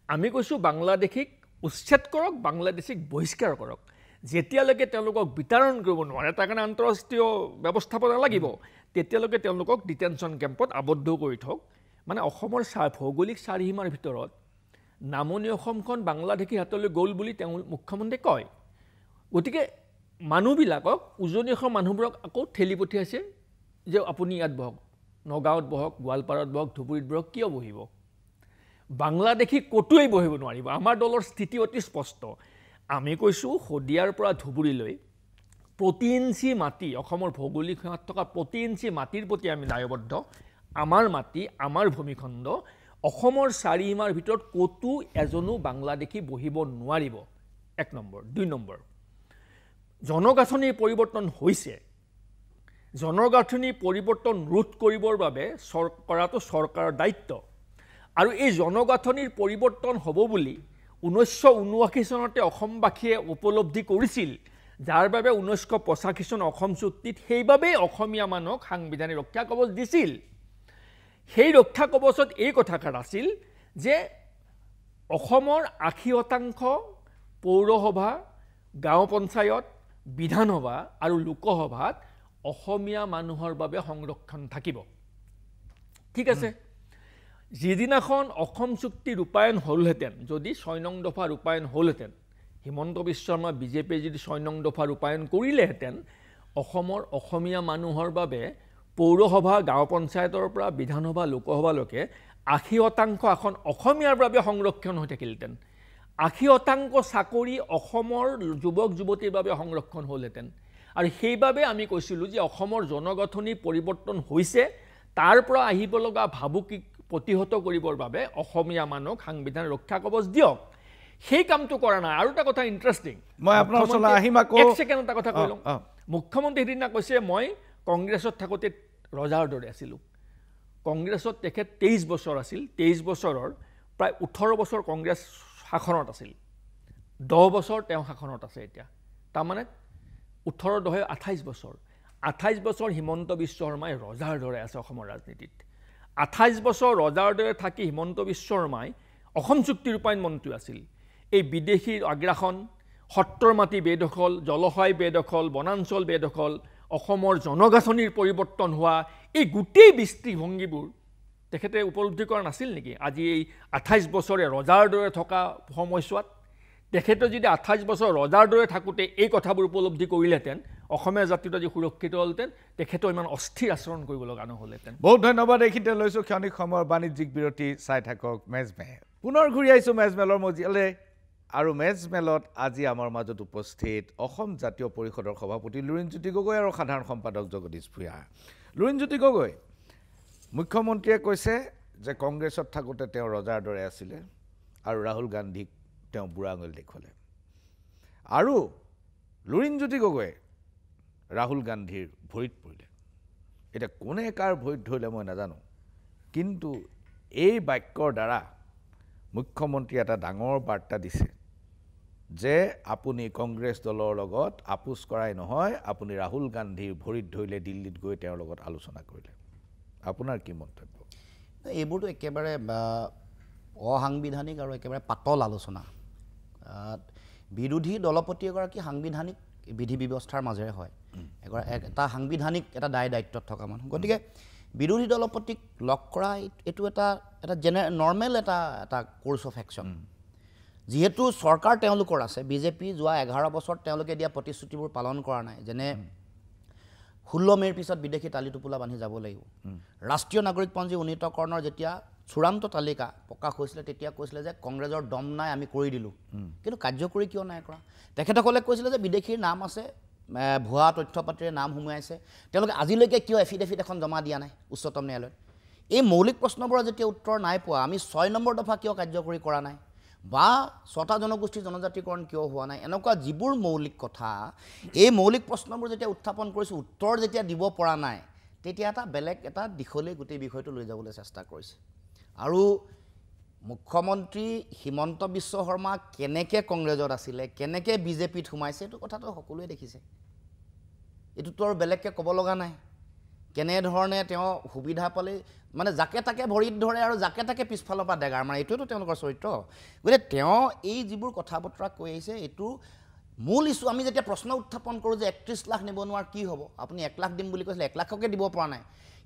আমি কৈছোঁ বাংলাদেশীক উচ্ছেদ কৰক বাংলাদেশীক বহিষ্কাৰ কৰক যেতিয়ালৈকে তেওঁলোকক বিতৰণ কৰিব নোৱাৰে তাৰ কাৰণে আন্তঃৰাষ্ট্ৰীয় ব্যৱস্থাপনা লাগিব তেতিয়ালৈকে তেওঁলোকক ডিটেনশ্যন কেম্পত আবদ্ধ কৰি থওক মানে অসমৰ ভৌগোলিক চাৰিসীমাৰ ভিতৰত নামনি অসমখন বাংলাদেশী হাতলৈ গ'ল বুলি তেওঁ মুখ্যমন্ত্ৰীয়ে কয় গতিকে মানুহবিলাকক উজনি অসমৰ মানুহবোৰক আকৌ ঠেলি পঠিয়াইছে যে আপুনি ইয়াত বহক নগাঁৱত বহক গোৱালপাৰাত বহক ধুবুৰীত বহক কিয় বহিব বাংলাদেশী ক'তোৱেই বহিব নোৱাৰিব আমাৰ দলৰ স্থিতি অতি স্পষ্ট আমি কৈছোঁ শদিয়াৰ পৰা ধুবুৰীলৈ প্ৰতি ইঞ্চি মাটি অসমৰ ভৌগোলিক সীমাত থকা প্ৰতি ইঞ্চি মাটিৰ প্ৰতি আমি দায়বদ্ধ আমাৰ মাটি আমাৰ ভূমিখণ্ড অসমৰ চাৰিসীমাৰ ভিতৰত ক'তো এজনো বাংলাদেশী বহিব নোৱাৰিব ১ নম্বৰ ২ নম্বৰ জনগাঁথনিৰ পৰিৱৰ্তন হৈছে জনগাঁথনি পৰিৱৰ্তন ৰোধ কৰিবৰ বাবে কৰাটো চৰকাৰৰ দায়িত্ব আৰু এই জনগাঁথনিৰ পৰিৱৰ্তন হ'ব বুলি ১৯৭৯ চনতে অসমবাসীয়ে উপলব্ধি কৰিছিল যাৰ বাবে ১৯৮৫ চন অসম চুক্তিত সেইবাবেই অসমীয়া মানুহক সাংবিধানিক ৰক্ষা কৱচ দিছিল সেই ৰক্ষা কৱচত এই কথাষাৰ আছিল যে অসমৰ ৮০% পৌৰসভা গাঁও পঞ্চায়ত বিধানসভা আৰু লোকসভাত অসমীয়া মানুহৰ বাবে সংৰক্ষণ থাকিব ঠিক আছে যিদিনাখন অসম চুক্তি ৰূপায়ণ হ'লহেঁতেন যদি ৬ নং দফা ৰূপায়ণ হ'লহেঁতেন হিমন্ত বিশ্ব শৰ্মা বিজেপিয়ে যদি ৬ নং দফা ৰূপায়ণ কৰিলেহেঁতেন অসমৰ অসমীয়া মানুহৰ বাবে পৌৰসভা গাঁও পঞ্চায়তৰ পৰা বিধানসভা লোকসভালৈকে ৮০% আসন অসমীয়াৰ বাবে সংৰক্ষণ হৈ থাকিলহেঁতেন ৮০% চাকৰি অসমৰ যুৱক যুৱতীৰ বাবে সংৰক্ষণ হ'লহেঁতেন আৰু সেইবাবে আমি কৈছিলোঁ যে অসমৰ জনগাঁথনি পৰিৱৰ্তন হৈছে তাৰ পৰা আহিব লগা ভাবুকি প্ৰতিহত কৰিবৰ বাবে অসমীয়া মানুহক সাংবিধান ৰক্ষা কৱচ দিয়ক সেই কামটো কৰা নাই আৰু এটা কথা ইণ্টাৰেষ্টিং মই আপোনাৰ ওচৰলৈ আহিম আকৌ ১ ছেকেণ্ড এটা কথা কৈ লওঁ মুখ্যমন্ত্ৰী সেইদিনা কৈছে মই কংগ্ৰেছত থাকোঁতে ৰজাৰ দৰে আছিলোঁ কংগ্ৰেছত তেখেত ২৩ বছৰ আছিল ২৩ বছৰৰ প্ৰায় ১৮ বছৰ কংগ্ৰেছ শাসনত আছিল ১০ বছৰ তেওঁ শাসনত আছে এতিয়া তাৰমানে ১৮ 10 ২৮ বছৰ ২৮ বছৰ হিমন্ত বিশ্ব শৰ্মাই ৰজাৰ দৰে আছে অসমৰ ৰাজনীতিত ২৮ বছৰ ৰজাৰ দৰে থাকি হিমন্ত বিশ্ব শৰ্মাই অসম চুক্তি ৰূপায়ণ মন্ত্ৰী আছিল এই বিদেশীৰ আগ্ৰাসন সত্ৰৰ মাটি বেদখল জলশয় বেদখল বনাঞ্চল বেদখল অসমৰ জনগাঁথনিৰ পৰিৱৰ্তন হোৱা এই গোটেই দৃষ্টিভংগীবোৰ তেখেতে উপলব্ধি কৰা নাছিল নেকি আজি এই ২৮ বছৰে ৰজাৰ দৰে থকা সময়ছোৱাত তেখেতে যদি ২৮ বছৰ ৰজাৰ দৰে থাকোঁতে এই কথাবোৰ উপলব্ধি কৰিলেহেঁতেন অসমীয়া জাতিটো আজি সুৰক্ষিত হ'লহেঁতেন তেখেতেও ইমান অস্থিৰ আচৰণ কৰিব লগা নহ'লহেঁতেন বহুত ধন্যবাদ এইখিনিতে লৈছোঁ ক্ষণিক সময়ৰ বাণিজ্যিক বিৰতি চাই থাকক মেজমেল পুনৰ ঘূৰি আহিছোঁ মেজমেলৰ মজিয়ালৈ আৰু মেজমেলত আজি আমাৰ মাজত উপস্থিত অসম জাতীয় পৰিষদৰ সভাপতি লুৰিণজ্যোতি গগৈ আৰু সাধাৰণ সম্পাদক জগদীশ ভূঞা লুৰিণজ্যোতি গগৈ মুখ্যমন্ত্ৰীয়ে কৈছে যে কংগ্ৰেছত থাকোঁতে তেওঁ ৰজাৰ দৰে আছিলে আৰু ৰাহুল গান্ধীক তেওঁ বুঢ়া আঙুলি দেখুৱালে আৰু লুৰিণজ্যোতি গগৈ ৰাহুল গান্ধীৰ ভৰিত পৰিলে এতিয়া কোনে কাৰ ভৰিত ধৰিলে মই নাজানো কিন্তু এই বাক্যৰ দ্বাৰা মুখ্যমন্ত্ৰী এটা ডাঙৰ বাৰ্তা দিছে যে আপুনি কংগ্ৰেছ দলৰ লগত আপোচ কৰাই নহয় আপুনি ৰাহুল গান্ধীৰ ভৰিত ধৰিলে দিল্লীত গৈ তেওঁৰ লগত আলোচনা কৰিলে আপোনাৰ কি মন্তব্য এইবোৰতো একেবাৰে অসাংবিধানিক আৰু একেবাৰে পাতল আলোচনা বিৰোধী দলপতি এগৰাকী সাংবিধানিক বিধি ব্যৱস্থাৰ মাজেৰে হয় এটা সাংবিধানিক এটা দায়িত্বত থকা মানুহ গতিকে বিৰোধী দলপতিক লগ কৰা এইটো এটা নৰ্মেল এটা কোৰ্চ অফ একশ্যন যিহেতু চৰকাৰ তেওঁলোকৰ আছে বিজেপি যোৱা ১১ বছৰত তেওঁলোকে দিয়া প্ৰতিশ্ৰুতিবোৰ পালন কৰা নাই যেনে ১৬ মে'ৰ পিছত বিদেশী তালি টোপোলা বান্ধি যাব লাগিব ৰাষ্ট্ৰীয় নাগৰিকপঞ্জী উন্নীতকৰণৰ যেতিয়া চূড়ান্ত তালিকা প্ৰকাশ হৈছিলে তেতিয়া কৈছিলে যে কংগ্ৰেছৰ দম নাই আমি কৰি দিলোঁ কিন্তু কাৰ্যকৰী কিয় নাই কৰা তেখেতসকলে কৈছিলে যে বিদেশীৰ নাম আছে ভুৱা তথ্য পাতিৰে নাম সোমোৱাইছে তেওঁলোকে আজিলৈকে কিয় এফিডেভিট এখন জমা দিয়া নাই উচ্চতম ন্যায়ালয়ত এই মৌলিক প্ৰশ্নবোৰৰ যেতিয়া উত্তৰ নাই পোৱা আমি 6 নম্বৰ দফা কিয় কাৰ্যকৰী কৰা নাই বা 6টা জনগোষ্ঠী জনজাতিকৰণ কিয় হোৱা নাই এনেকুৱা যিবোৰ মৌলিক কথা এই মৌলিক প্ৰশ্নবোৰ যেতিয়া উত্থাপন কৰিছোঁ উত্তৰ যেতিয়া দিব পৰা নাই তেতিয়া এটা বেলেগ এটা দিশলৈ গোটেই বিষয়টো লৈ যাবলৈ চেষ্টা কৰিছে আৰু মুখ্যমন্ত্ৰী হিমন্ত বিশ্ব শৰ্মা কেনেকৈ কংগ্ৰেছত আছিলে কেনেকৈ বিজেপিত সোমাইছে এইটো কথাটো সকলোৱে দেখিছে এইটোতো আৰু বেলেগকৈ ক'ব লগা নাই কেনেধৰণে তেওঁ সুবিধা পালে মানে যাকে তাকে ভৰিত ধৰে আৰু যাকে তাকে পিছফালৰ পৰা ডেগাৰ মাৰে এইটোতো তেওঁলোকৰ চৰিত্ৰ গতিকে তেওঁ এই যিবোৰ কথা বতৰা কৈ আহিছে এইটো মূল ইছ্যু আমি যেতিয়া প্ৰশ্ন উত্থাপন কৰোঁ যে 31 লাখ নিবনুৱাৰ কি হ'ব আপুনি 1 লাখ দিম বুলি কৈছিলে 1 লাখকে দিব পৰা নাই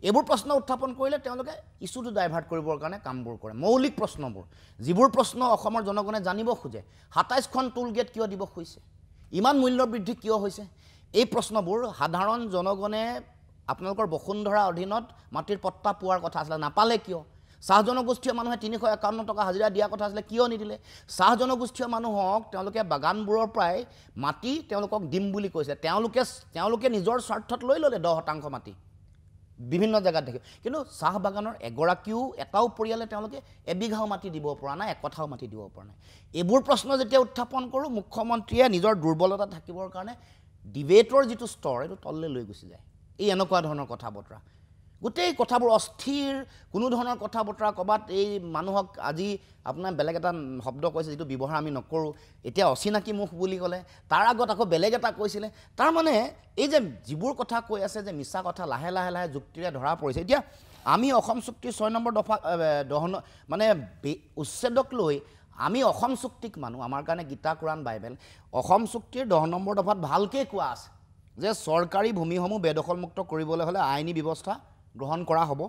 এইবোৰ প্ৰশ্ন উত্থাপন কৰিলে তেওঁলোকে ইছ্যুটো ডাইভাৰ্ট কৰিবৰ কাৰণে কামবোৰ কৰে মৌলিক প্ৰশ্নবোৰ যিবোৰ প্ৰশ্ন অসমৰ জনগণে জানিব খোজে 27খন টুল গেট কিয় দিব খুজিছে ইমান মূল্য বৃদ্ধি কিয় হৈছে এই প্ৰশ্নবোৰ সাধাৰণ জনগণে আপোনালোকৰ বসুন্ধৰা অধীনত মাটিৰ পট্টা পোৱাৰ কথা আছিলে নাপালে কিয় চাহ জনগোষ্ঠীয় মানুহে 351 টকা হাজিৰা দিয়া কথা আছিলে কিয় নিদিলে চাহ জনগোষ্ঠীয় মানুহক তেওঁলোকে বাগানবোৰৰ পৰাই মাটি তেওঁলোকক দিম বুলি কৈছে তেওঁলোকে নিজৰ স্বাৰ্থত লৈ ল'লে 10% মাটি বিভিন্ন জায়গাত দেখে কিন্তু চাহ বাগানৰ এগৰাকীও এটাও পৰিয়ালে তেওঁলোকে এবিঘাও মাটি দিব পৰা নাই এক কথাও মাটি দিব পৰা নাই এইবোৰ প্ৰশ্ন যেতিয়া উত্থাপন কৰোঁ মুখ্যমন্ত্ৰীয়ে নিজৰ দুৰ্বলতা থাকিবৰ কাৰণে ডিবেটৰ যিটো স্তৰ এইটো তললৈ লৈ গুচি যায় এই এনেকুৱা ধৰণৰ কথা বতৰা গোটেই কথাবোৰ অস্থিৰ কোনো ধৰণৰ কথা বতৰা ক'বাত এই মানুহক আজি আপোনাৰ বেলেগ এটা শব্দ কৈছে যিটো ব্যৱহাৰ আমি নকৰোঁ এতিয়া অচিনাকি মুখ বুলি ক'লে তাৰ আগত আকৌ বেলেগ এটা কৈছিলে তাৰ মানে এই যে যিবোৰ কথা কৈ আছে যে মিছা কথা লাহে লাহে লাহে যুক্তিৰে ধৰা পৰিছে এতিয়া আমি অসম চুক্তিৰ 6 নম্বৰ দফা মানে উচ্ছেদক লৈ আমি অসম চুক্তিক মানো আমাৰ কাৰণে গীতা কোৰাণ বাইবেল অসম চুক্তিৰ 10 নম্বৰ দফাত ভালকৈ কোৱা আছে যে চৰকাৰী ভূমিসমূহ বেদখলমুক্ত কৰিবলৈ হ'লে আইনী ব্যৱস্থা গ্ৰহণ কৰা হ'ব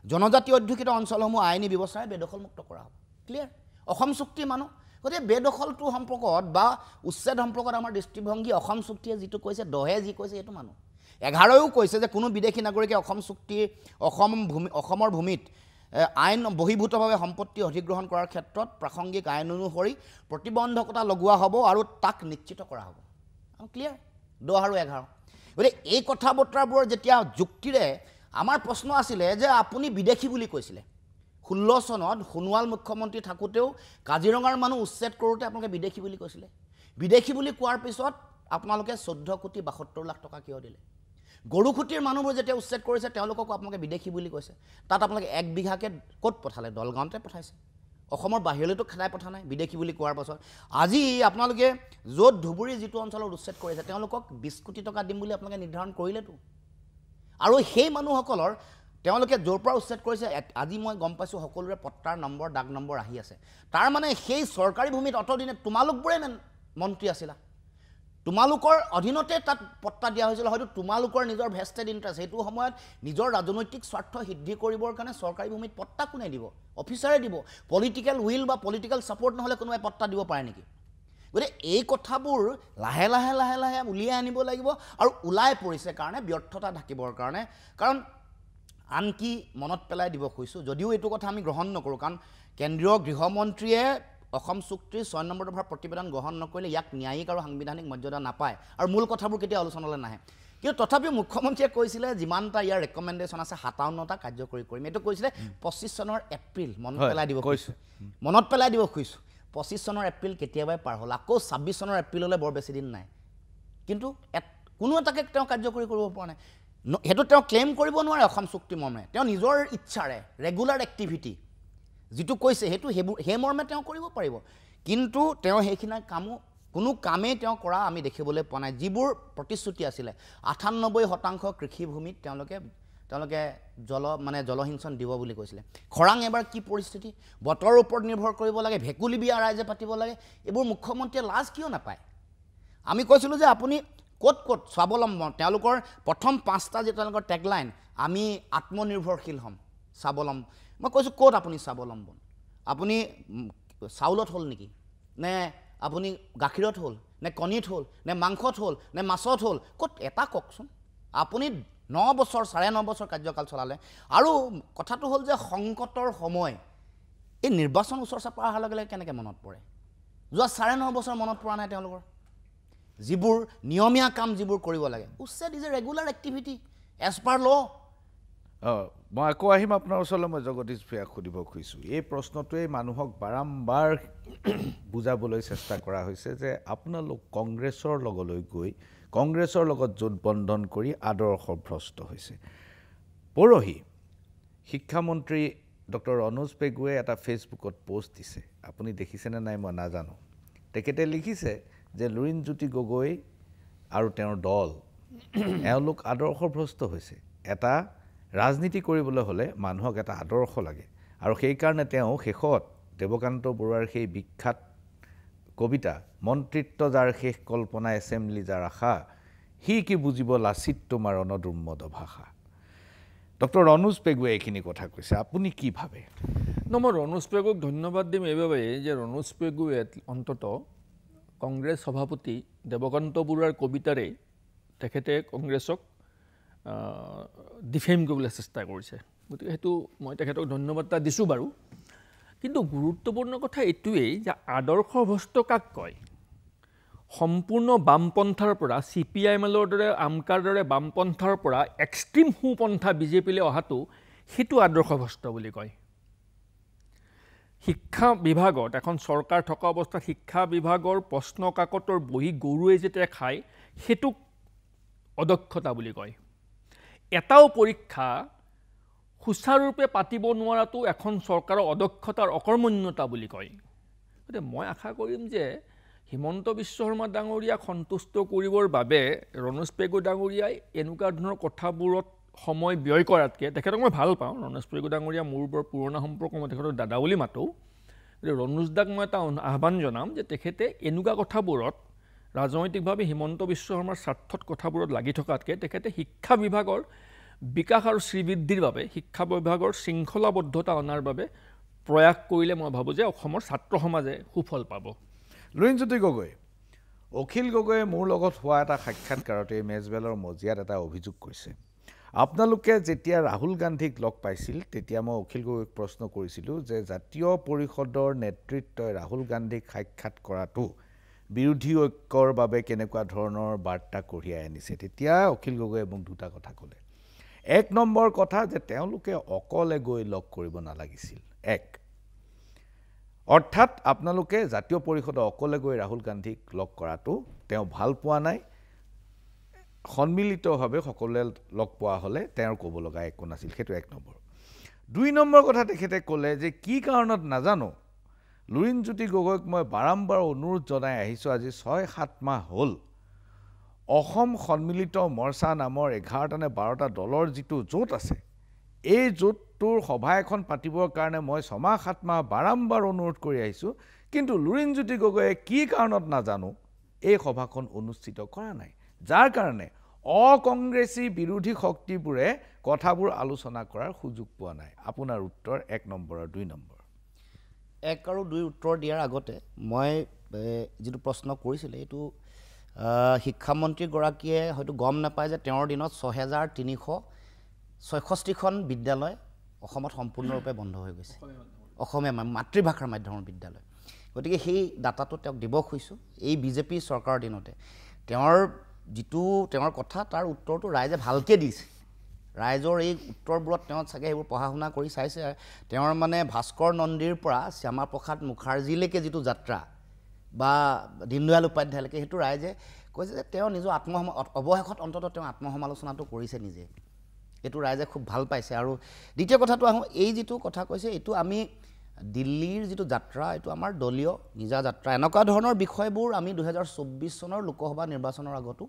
জনজাতি অধ্যুষিত অঞ্চলসমূহ আইনী ব্যৱস্থাৰে বেদখলমুক্ত কৰা হ'ব ক্লিয়াৰ অসম চুক্তি মানুহ গতিকে বেদখলটো সম্পৰ্কত বা উচ্ছেদ সম্পৰ্কত আমাৰ দৃষ্টিভংগী অসম চুক্তিয়ে যিটো কৈছে 10 যি কৈছে এইটো মানুহ 11ও কৈছে যে কোনো বিদেশী নাগৰিকে অসমৰ ভূমিত আইন বহিৰ্ভূতভাৱে সম্পত্তি অধিগ্ৰহণ কৰাৰ ক্ষেত্ৰত প্ৰাসংগিক আইন অনুসৰি প্ৰতিবন্ধকতা লগোৱা হ'ব আৰু তাক নিশ্চিত কৰা হ'ব ক্লিয়াৰ 10 আৰু 11 গতিকে এই কথা বতৰাবোৰৰ যেতিয়া যুক্তিৰে আমাৰ প্ৰশ্ন আছিলে যে আপুনি বিদেশী বুলি কৈছিলে 16 চনত সোণোৱাল মুখ্যমন্ত্ৰী থাকোঁতেও কাজিৰঙাৰ মানুহ উচ্ছেদ কৰোঁতে আপোনালোকে বিদেশী বুলি কৈছিলে বিদেশী বুলি কোৱাৰ পিছত আপোনালোকে 14,72 লাখ টকা কিয় দিলে গৰুখুটিৰ মানুহবোৰ যেতিয়া উচ্ছেদ কৰিছে তেওঁলোককো আপোনালোকে বিদেশী বুলি কৈছে তাত আপোনালোকে 1 বিঘাকে ক'ত পঠালে দলগাঁৱতে পঠাইছে অসমৰ বাহিৰলৈতো খেদাই পঠা নাই বিদেশী বুলি কোৱাৰ পাছত আজি আপোনালোকে য'ত ধুবুৰী যিটো অঞ্চলত উচ্ছেদ কৰিছে তেওঁলোকক 20 কোটি টকা দিম বুলি আপোনালোকে নিৰ্ধাৰণ কৰিলেতো আৰু সেই মানুহসকলৰ তেওঁলোকে য'ৰ পৰা উচ্ছেদ কৰিছে আজি মই গম পাইছোঁ সকলোৰে পট্টাৰ নম্বৰ ডাক নম্বৰ আহি আছে তাৰ মানে সেই চৰকাৰী ভূমিত অতদিনে তোমালোকবোৰে মন্ত্ৰী আছিলা তোমালোকৰ অধীনতে তাত পট্টা দিয়া হৈছিল হয়তো তোমালোকৰ নিজৰ ভেষ্টেড ইণ্টাৰেষ্ট সেইটো সময়ত নিজৰ ৰাজনৈতিক স্বাৰ্থ সিদ্ধি কৰিবৰ কাৰণে চৰকাৰী ভূমিত পট্টা কোনে দিব অফিচাৰে দিব পলিটিকেল উইল বা পলিটিকেল ছাপৰ্ট নহ'লে কোনোবাই পট্টা দিব পাৰে নেকি গতিকে এই কথাবোৰ লাহে লাহে লাহে লাহে উলিয়াই আনিব লাগিব আৰু ওলাই পৰিছে কাৰণে ব্যৰ্থতা ঢাকিবৰ কাৰণে কাৰণ আনকি মনত পেলাই দিব খুজিছোঁ যদিও এইটো কথা আমি গ্ৰহণ নকৰোঁ কাৰণ কেন্দ্ৰীয় গৃহমন্ত্ৰীয়ে অসম চুক্তিৰ 6 নম্বৰ দফাৰ প্ৰতিবেদন গ্ৰহণ নকৰিলে ইয়াক ন্যায়িক আৰু সাংবিধানিক মৰ্যাদা নাপায় আৰু মূল কথাবোৰ কেতিয়া আলোচনালৈ নাহে কিন্তু তথাপিও মুখ্যমন্ত্ৰীয়ে কৈছিলে যিমানটা ইয়াৰ ৰেকমেণ্ডেশ্যন আছে 57টা কাৰ্যকৰী কৰিম এইটো কৈছিলে 25 চনৰ এপ্ৰিল মনত পেলাই দিব খুজিছোঁ 25 চনৰ এপ্ৰিল কেতিয়াবাই পাৰ হ'ল আকৌ 26 চনৰ এপ্ৰিললৈ বৰ বেছি দিন নাই কিন্তু কোনো এটাকে তেওঁ কাৰ্যকৰী কৰিব পৰা নাই সেইটো তেওঁ ক্লেইম কৰিব নোৱাৰে অসম চুক্তি মৰ্মে তেওঁ নিজৰ ইচ্ছাৰে ৰেগুলাৰ এক্টিভিটি যিটো কৈছে সেইটো সেই মৰ্মে তেওঁ কৰিব পাৰিব কিন্তু তেওঁ সেইখিনি কোনো কামেই তেওঁ কৰা আমি দেখিবলৈ পোৱা নাই যিবোৰ প্ৰতিশ্ৰুতি আছিলে 98% কৃষিভূমিত তেওঁলোকে জলসিঞ্চন দিব বুলি কৈছিলে খৰাং এবাৰ কি পৰিস্থিতি বতৰৰ ওপৰত নিৰ্ভৰ কৰিব লাগে ভেকুলী বিয়া ৰাইজে পাতিব লাগে এইবোৰ মুখ্যমন্ত্ৰীয়ে লাজ কিয় নাপায় আমি কৈছিলোঁ যে আপুনি ক'ত স্বাৱলম্বন তেওঁলোকৰ প্ৰথম 5টা যে তেওঁলোকৰ টেগলাইন আমি আত্মনিৰ্ভৰশীল হ'ম স্বাৱলম্বন মই কৈছোঁ ক'ত আপুনি স্বাৱলম্বন আপুনি চাউলত হ'ল নেকি নে আপুনি গাখীৰত হ'ল নে কণীত হ'ল নে মাংসত হ'ল নে মাছত হ'ল ক'ত এটা কওকচোন আপুনি 9 বছৰ 9.5 বছৰ কাৰ্যকাল চলালে আৰু কথাটো হ'ল যে সংকটৰ সময় এই নিৰ্বাচন ওচৰ চাপা অহাৰ লগে লগে কেনেকৈ মনত পৰে যোৱা 9.5 বছৰ মনত পৰা নাই তেওঁলোকৰ যিবোৰ নিয়মীয়া কাম যিবোৰ কৰিব লাগে উচ্ছেদ is a regular activity as per law মই আকৌ আহিম আপোনাৰ ওচৰলৈ মই জগদীশ ভূঞাক সুধিব খুজিছোঁ এই প্ৰশ্নটোৱে মানুহক বাৰম্বাৰ বুজাবলৈ চেষ্টা কৰা হৈছে যে আপোনালোক কংগ্ৰেছৰ লগলৈ গৈ কংগ্ৰেছৰ লগত জোট বন্ধন কৰি আদৰ্শ ভ্ৰষ্ট হৈছে পৰহি শিক্ষামন্ত্ৰী ডক্টৰ ৰণোজ পেগুৱে এটা ফেচবুকত পোষ্ট দিছে আপুনি দেখিছেনে নাই মই নাজানো তেখেতে লিখিছে যে লুৰিণজ্যোতি গগৈ আৰু তেওঁৰ দল এওঁলোক আদৰ্শভ্ৰষ্ট হৈছে এটা ৰাজনীতি কৰিবলৈ হ'লে মানুহক এটা আদৰ্শ লাগে আৰু সেইকাৰণে তেওঁ শেষত দেৱকান্ত বৰুৱাৰ সেই বিখ্যাত কবিতা মন্ত্ৰিত্ব যাৰ শেষ কল্পনা এছেম্বলি যাৰ আশা সি কি বুজিব লাচিত তোমাৰ অনদুৰ্মদ ভাষা ডক্টৰ ৰণোজ পেগুৱে এইখিনি কথা কৈছে আপুনি কি ভাবে মই ৰণোজ পেগুক ধন্যবাদ দিম এইবাবে যে ৰণোজ পেগুৱে অন্তত কংগ্ৰেছ সভাপতি দেৱকান্ত বৰুৱাৰ কবিতাৰে তেখেতে কংগ্ৰেছক ডিফেম কৰিবলৈ চেষ্টা কৰিছে গতিকে সেইটো মই তেখেতক ধন্যবাদ এটা দিছোঁ বাৰু কিন্তু গুৰুত্বপূৰ্ণ কথা এইটোৱেই যে আদৰ্শভ্ৰষ্ট কাক কয় সম্পূৰ্ণ বামপন্থাৰ পৰা CPIMৰ দৰে আমকাৰ দৰে বামপন্থাৰ পৰা এক্সট্ৰিম সোঁপন্থা বিজেপিলৈ অহাটো সেইটো আদৰ্শভ্ৰষ্ট বুলি কয় শিক্ষা বিভাগত এখন চৰকাৰ থকা অৱস্থাত শিক্ষা বিভাগৰ প্ৰশ্ন কাকতৰ বহি গৰুৱে যেতিয়া খায় সেইটোক অদক্ষতা বুলি কয় এটাও পৰীক্ষা সুচাৰুৰূপে পাতিব নোৱাৰাটো এখন চৰকাৰৰ অদক্ষতাৰ অকৰ্মণ্যতা বুলি কয় গতিকে মই আশা কৰিম যে হিমন্ত বিশ্ব শৰ্মা ডাঙৰীয়াক সন্তুষ্ট কৰিবৰ বাবে ৰণোজ পেগু ডাঙৰীয়াই এনেকুৱা ধৰণৰ কথাবোৰত সময় ব্যয় কৰাতকৈ তেখেতক মই ভাল পাওঁ ৰণোজ পেগু ডাঙৰীয়া মোৰ বৰ পুৰণা সম্পৰ্ক মই তেখেতক দাদা বুলি মাতোঁ গতিকে ৰণোজ দাক মই এটা আহ্বান জনাম যে তেখেতে এনেকুৱা কথাবোৰত ৰাজনৈতিকভাৱে হিমন্ত বিশ্ব শৰ্মাৰ স্বাৰ্থত কথাবোৰত লাগি থকাতকৈ তেখেতে শিক্ষা বিভাগৰ বিকাশ আৰু শ্ৰীবৃদ্ধিৰ বাবে শিক্ষা বিভাগৰ শৃংখলাবদ্ধতা অনাৰ বাবে প্ৰয়াস কৰিলে মই ভাবোঁ যে অসমৰ ছাত্ৰ সমাজে সুফল পাব লুৰিণজ্যোতি গগৈ অখিল গগৈয়ে মোৰ লগত হোৱা এটা সাক্ষাৎকাৰত এই মেজবেলৰ মজিয়াত এটা অভিযোগ কৰিছে আপোনালোকে যেতিয়া ৰাহুল গান্ধীক লগ পাইছিল তেতিয়া মই অখিল গগৈক প্ৰশ্ন কৰিছিলোঁ যে জাতীয় পৰিষদৰ নেতৃত্বই ৰাহুল গান্ধীক সাক্ষাৎ কৰাটো বিৰোধী ঐক্যৰ বাবে কেনেকুৱা ধৰণৰ বাৰ্তা কঢ়িয়াই আনিছে তেতিয়া অখিল গগৈয়ে মোক দুটা কথা ক'লে এক নম্বৰ কথা যে তেওঁলোকে অকলে গৈ লগ কৰিব নালাগিছিল এক অৰ্থাৎ আপোনালোকে জাতীয় পৰিষদে অকলে গৈ ৰাহুল গান্ধীক লগ কৰাটো তেওঁ ভাল পোৱা নাই সন্মিলিতভাৱে সকলোৱে লগ পোৱা হ'লে তেওঁৰ ক'ব লগা একো নাছিল সেইটো এক নম্বৰ দুই নম্বৰ কথা তেখেতে ক'লে যে কি কাৰণত নাজানো লুৰিণজ্যোতি গগৈক মই বাৰম্বাৰ অনুৰোধ জনাই আহিছোঁ আজি 6-7 মাহ হ'ল অসম সন্মিলিত মৰ্চা নামৰ 11টা নে 12টা দলৰ যিটো জোঁট আছে এই জোঁটটোৰ সভা এখন পাতিবৰ কাৰণে মই 6-7 মাহ বাৰম্বাৰ অনুৰোধ কৰি আহিছোঁ কিন্তু লুৰিণজ্যোতি গগৈয়ে কি কাৰণত নাজানো এই সভাখন অনুষ্ঠিত কৰা নাই যাৰ কাৰণে অকংগ্ৰেছী বিৰোধী শক্তিবোৰে কথাবোৰ আলোচনা কৰাৰ সুযোগ পোৱা নাই আপোনাৰ উত্তৰ 1 নম্বৰ আৰু 2 নম্বৰ 1 আৰু 2 উত্তৰ দিয়াৰ আগতে মই যিটো প্ৰশ্ন কৰিছিলে এইটো শিক্ষামন্ত্ৰীগৰাকীয়ে হয়তো গম নাপায় যে তেওঁৰ দিনত 6366খন বিদ্যালয় অসমত সম্পূৰ্ণৰূপে বন্ধ হৈ গৈছে অসমীয়া মাতৃভাষাৰ মাধ্যমৰ বিদ্যালয় গতিকে সেই ডাটাটো তেওঁক দিব খুজিছোঁ এই বিজেপি চৰকাৰৰ দিনতে তেওঁৰ কথা তাৰ উত্তৰটো ৰাইজে ভালকৈ দিছে ৰাইজৰ এই উত্তৰবোৰত তেওঁ চাগে সেইবোৰ পঢ়া শুনা কৰি চাইছে তেওঁৰ মানে ভাস্কৰ নন্দীৰ পৰা শ্যামাপ্ৰসাদ মুখাৰ্জীলৈকে যিটো যাত্ৰা বা দীনদয়াল উপাধ্যায়লৈকে সেইটো ৰাইজে কৈছে যে তেওঁ নিজৰ অৱশেষত অন্ততঃ তেওঁ আত্মসমালোচনাটো কৰিছে নিজে এইটো ৰাইজে খুব ভাল পাইছে আৰু দ্বিতীয় কথাটো আহোঁ এই যিটো কথা কৈছে এইটো আমি দিল্লীৰ যিটো যাত্ৰা এইটো আমাৰ দলীয় নিজা যাত্ৰা এনেকুৱা ধৰণৰ বিষয়বোৰ আমি 2024 চনৰ লোকসভা নিৰ্বাচনৰ আগতো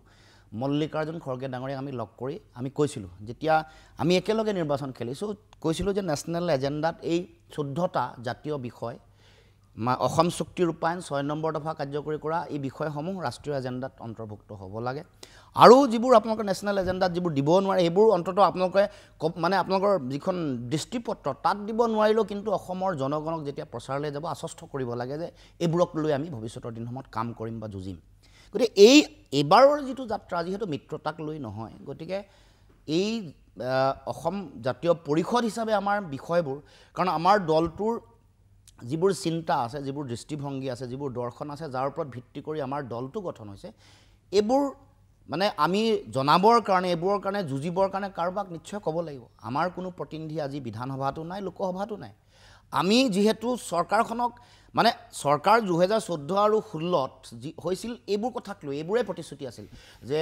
মল্লিকাৰ্জুন খৰ্গে ডাঙৰীয়াক আমি লগ কৰি আমি কৈছিলোঁ যেতিয়া আমি একেলগে নিৰ্বাচন খেলিছোঁ কৈছিলোঁ যে নেশ্যনেল এজেণ্ডাত এই 14টা জাতীয় বিষয় অসম চুক্তি ৰূপায়ণ 6 নম্বৰ দফা কাৰ্যকৰী কৰা এই বিষয়সমূহ ৰাষ্ট্ৰীয় এজেণ্ডাত অন্তৰ্ভুক্ত হ'ব লাগে আৰু যিবোৰ আপোনালোকৰ নেশ্যনেল এজেণ্ডাত যিবোৰ দিব নোৱাৰে সেইবোৰ অন্ততঃ আপোনালোকে মানে আপোনালোকৰ যিখন দৃষ্টিপত্ৰ তাত দিব নোৱাৰিলেও কিন্তু অসমৰ জনগণক যেতিয়া প্ৰচাৰলৈ যাব আশ্বস্ত কৰিব লাগে যে এইবোৰক লৈ আমি ভৱিষ্যতৰ দিনসমূহত কাম কৰিম বা যুঁজিম গতিকে এইবাৰৰ যিটো যাত্ৰা যিহেতু মিত্ৰতাক লৈ নহয় গতিকে এই অসম জাতীয় পৰিষদ হিচাপে আমাৰ বিষয়বোৰ কাৰণ আমাৰ দলটোৰ যিবোৰ চিন্তা আছে, যিবোৰ দৃষ্টিভংগী আছে, যিবোৰ দৰ্শন আছে, যাৰ ওপৰত ভিত্তি কৰি আমাৰ দলটো গঠন হৈছে, এইবোৰ মানে আমি জনাবৰ কাৰণে, এইবোৰৰ কাৰণে যুঁজিবৰ কাৰণে কাৰোবাক নিশ্চয় ক'ব লাগিব। আমাৰ কোনো প্ৰতিনিধি আজি বিধানসভাতো নাই, লোকসভাতো নাই। আমি যিহেতু চৰকাৰখনক মানে চৰকাৰ 2014 আৰু 2016ত যি হৈছিল এইবোৰ কথাক লৈ এইবোৰে প্ৰতিশ্ৰুতি আছিল যে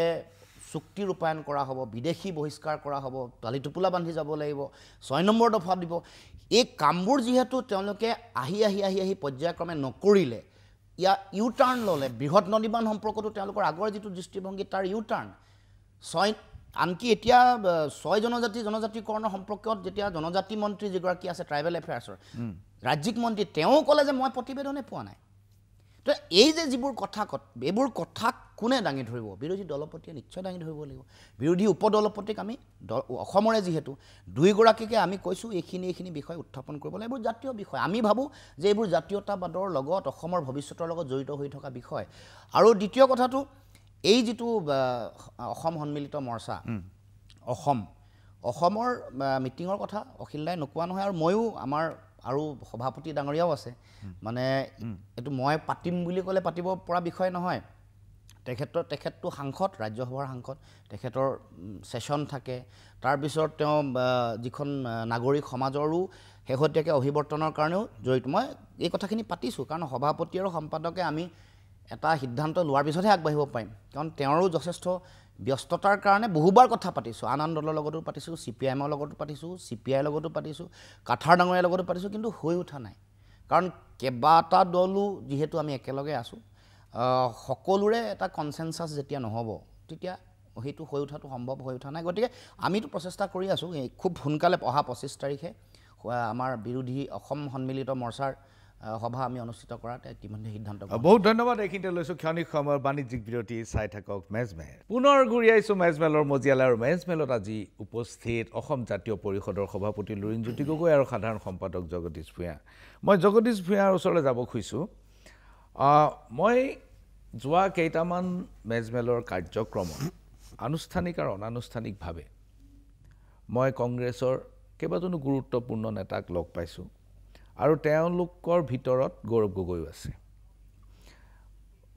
চুক্তি ৰূপায়ণ কৰা হ'ব, বিদেশী বহিষ্কাৰ কৰা হ'ব, তালি টোপোলা বান্ধি যাব লাগিব, 6 নম্বৰ দফা দিব। এই কামবোৰ যিহেতু তেওঁলোকে আহি পৰ্যায়ক্ৰমে নকৰিলে, ইউ টাৰ্ণ ল'লে। বৃহৎ নদীবান সম্পৰ্কতো তেওঁলোকৰ আগৰ যিটো দৃষ্টিভংগী তাৰ ইউ টাৰ্ণ। আনকি এতিয়া 6 জনজাতিকৰণৰ সম্পৰ্কত যেতিয়া জনজাতি মন্ত্ৰী যিগৰাকী আছে ট্ৰাইবেল এফেয়াৰ্ছৰ ৰাজ্যিক মন্ত্ৰী, তেওঁ ক'লে যে মই প্ৰতিবেদনে পোৱা নাই। তো এই যে যিবোৰ কথা এইবোৰ কথা কোনে দাঙি ধৰিব? বিৰোধী দলপতিয়ে নিশ্চয় দাঙি ধৰিব লাগিব। বিৰোধী উপদলপতিক আমি অসমৰে যিহেতু 2গৰাকীকে আমি কৈছোঁ এইখিনি বিষয় উত্থাপন কৰিব লাগিব। এইবোৰ জাতীয় বিষয়। আমি ভাবোঁ যে এইবোৰ জাতীয়তাবাদৰ লগত অসমৰ ভৱিষ্যতৰ লগত জড়িত হৈ থকা বিষয়। আৰু দ্বিতীয় কথাটো, এই যিটো অসম সন্মিলিত মৰ্চা, অসমৰ মিটিঙৰ কথা অখিল দাই নোকোৱা নহয়, আৰু ময়ো আমাৰ আৰু সভাপতি ডাঙৰীয়াও আছে, মানে এইটো মই পাতিম বুলি ক'লে পাতিব পৰা বিষয় নহয়। তেখেতটো সাংসদ, ৰাজ্যসভাৰ সাংসদ, তেখেতৰ ছেশ্যন থাকে। তাৰপিছত তেওঁ যিখন নাগৰিক সমাজৰো শেহতীয়াকৈ অভিৱৰ্তনৰ কাৰণেও জড়িত। মই এই কথাখিনি পাতিছোঁ কাৰণ সভাপতি আৰু সম্পাদকে আমি এটা সিদ্ধান্ত লোৱাৰ পিছতহে আগবাঢ়িব পাৰিম, কাৰণ তেওঁৰো যথেষ্ট ব্যস্ততাৰ কাৰণে বহুবাৰ কথা পাতিছোঁ। আন দলৰ লগতো পাতিছোঁ, CPIMৰ লগতো পাতিছোঁ, CPIৰ লগতো পাতিছোঁ, কাঠাৰ ডাঙৰীয়াৰ লগতো পাতিছোঁ, কিন্তু হৈ উঠা নাই। কাৰণ কেইবাটা দলো যিহেতু আমি একেলগে আছোঁ, সকলোৰে এটা কনচেনচাছ যেতিয়া নহ'ব তেতিয়া সেইটো হৈ উঠাটো সম্ভৱ হৈ উঠা নাই। গতিকে আমিতো প্ৰচেষ্টা কৰি আছোঁ। খুব সোনকালে অহা 25 তাৰিখে আমাৰ বিৰোধী অসম সন্মিলিত মৰ্চাৰ সভা আমি অনুষ্ঠিত কৰাত ইতিমধ্যে সিদ্ধান্ত। বহুত ধন্যবাদ। এইখিনিতে লৈছোঁ ক্ষণিক সময়ৰ বাণিজ্যিক বিৰতি। চাই থাকক মেজমেল। পুনৰ ঘূৰি আহিছোঁ মেজমেলৰ মজিয়ালৈ, আৰু মেজমেলত আজি উপস্থিত অসম জাতীয় পৰিষদৰ সভাপতি লুৰিণজ্যোতি গগৈ আৰু সাধাৰণ সম্পাদক জগদীশ ভূঞা। মই জগদীশ ভূঞাৰ ওচৰলৈ যাব খুজিছোঁ। মই যোৱা কেইটামান মেজমেলৰ কাৰ্যক্ৰমত আনুষ্ঠানিক আৰু অনানুষ্ঠানিকভাৱে মই কংগ্ৰেছৰ কেইবাজনো গুৰুত্বপূৰ্ণ নেতাক লগ পাইছোঁ, আৰু তেওঁলোকৰ ভিতৰত গৌৰৱ গগৈও আছে।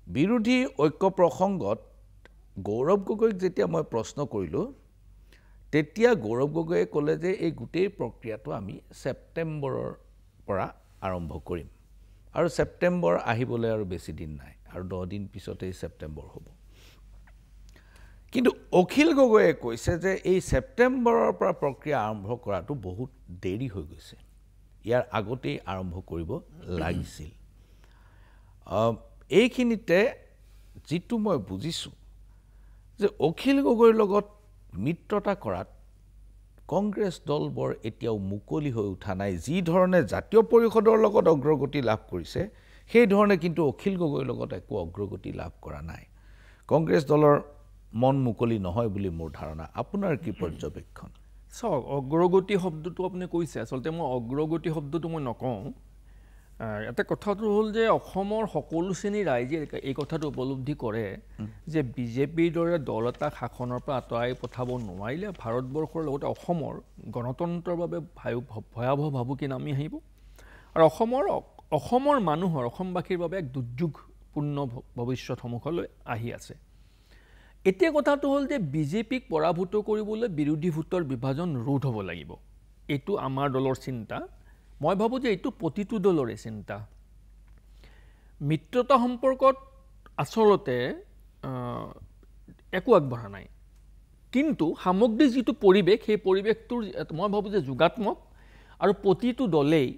বিৰোধী ঐক্য প্ৰসংগত গৌৰৱ গগৈক যেতিয়া মই প্ৰশ্ন কৰিলোঁ, তেতিয়া গৌৰৱ গগৈয়ে ক'লে যে এই গোটেই প্ৰক্ৰিয়াটো আমি ছেপ্টেম্বৰৰ পৰা আৰম্ভ কৰিম, আৰু ছেপ্টেম্বৰ আহিবলৈ আৰু বেছি দিন নাই, আৰু 10 দিন পিছতেই ছেপ্টেম্বৰ হ'ব। কিন্তু অখিল গগৈয়ে কৈছে যে এই ছেপ্টেম্বৰৰ পৰা প্ৰক্ৰিয়া আৰম্ভ কৰাটো বহুত দেৰি হৈ গৈছে, ইয়াৰ আগতেই আৰম্ভ কৰিব লাগিছিল। এইখিনিতে যিটো মই বুজিছোঁ যে অখিল গগৈৰ লগত মিত্ৰতা কৰাত কংগ্ৰেছ দল বৰ এতিয়াও মুকলি হৈ উঠা নাই। যি ধৰণে জাতীয় পৰিষদৰ লগত অগ্ৰগতি লাভ কৰিছে, সেই ধৰণে কিন্তু অখিল গগৈৰ লগত একো অগ্ৰগতি লাভ কৰা নাই। কংগ্ৰেছ দলৰ মন মুকলি নহয় বুলি মোৰ ধাৰণা। আপোনাৰ কি পৰ্যবেক্ষণ? চাওক, অগ্ৰগতি শব্দটো আপুনি কৈছে, আচলতে মই অগ্ৰগতি শব্দটো মই নকওঁ। এটা কথাটো হ'ল যে অসমৰ সকলো শ্ৰেণীৰ ৰাইজে এই কথাটো উপলব্ধি কৰে যে বিজেপিৰ দৰে দল এটা শাসনৰ পৰা আঁতৰাই পঠাব নোৱাৰিলে ভাৰতবৰ্ষৰ লগতে অসমৰ গণতন্ত্ৰৰ বাবে ভয়াৱহ ভাবুকি নামি আহিব, আৰু অসমৰ মানুহৰ, অসমবাসীৰ বাবে এক দুৰ্যোগপূৰ্ণ ভৱিষ্যত সন্মুখলৈ আহি আছে। এতিয়া কথাটো হ'ল যে বিজেপিক পৰাভূত কৰিবলৈ বিৰোধী ভোটৰ বিভাজন ৰোধ হ'ব লাগিব। এইটো আমাৰ দলৰ চিন্তা। মই ভাবোঁ যে এইটো প্ৰতিটো দলৰে চিন্তা। মিত্ৰতা সম্পৰ্কত আচলতে একো আগবঢ়া নাই, কিন্তু সামগ্ৰিক যিটো পৰিৱেশ, সেই পৰিৱেশটোৰ মই ভাবোঁ যে যোগাত্মক, আৰু প্ৰতিটো দলেই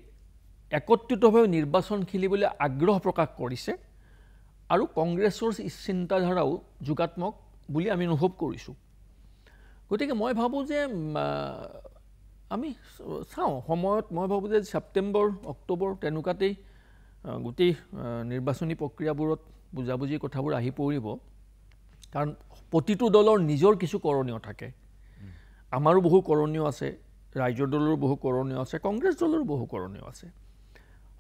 একত্ৰিতভাৱে নিৰ্বাচন খেলিবলৈ আগ্ৰহ প্ৰকাশ কৰিছে, আৰু কংগ্ৰেছৰ চিন্তাধাৰাও যোগাত্মক বুলি আমি অনুভৱ কৰিছোঁ। গতিকে মই ভাবোঁ যে আমি চাওঁ সময়ত, মই ভাবোঁ যে ছেপ্টেম্বৰ অক্টোবৰ তেনেকুৱাতেই গোটেই নিৰ্বাচনী প্ৰক্ৰিয়াবোৰত বুজাবুজি কথাবোৰ আহি পৰিব, কাৰণ প্ৰতিটো দলৰ নিজৰ কিছু কৰণীয় থাকে। আমাৰো বহু কৰণীয় আছে, ৰাইজৰ দলৰো বহু কৰণীয় আছে, কংগ্ৰেছ দলৰো বহু কৰণীয় আছে।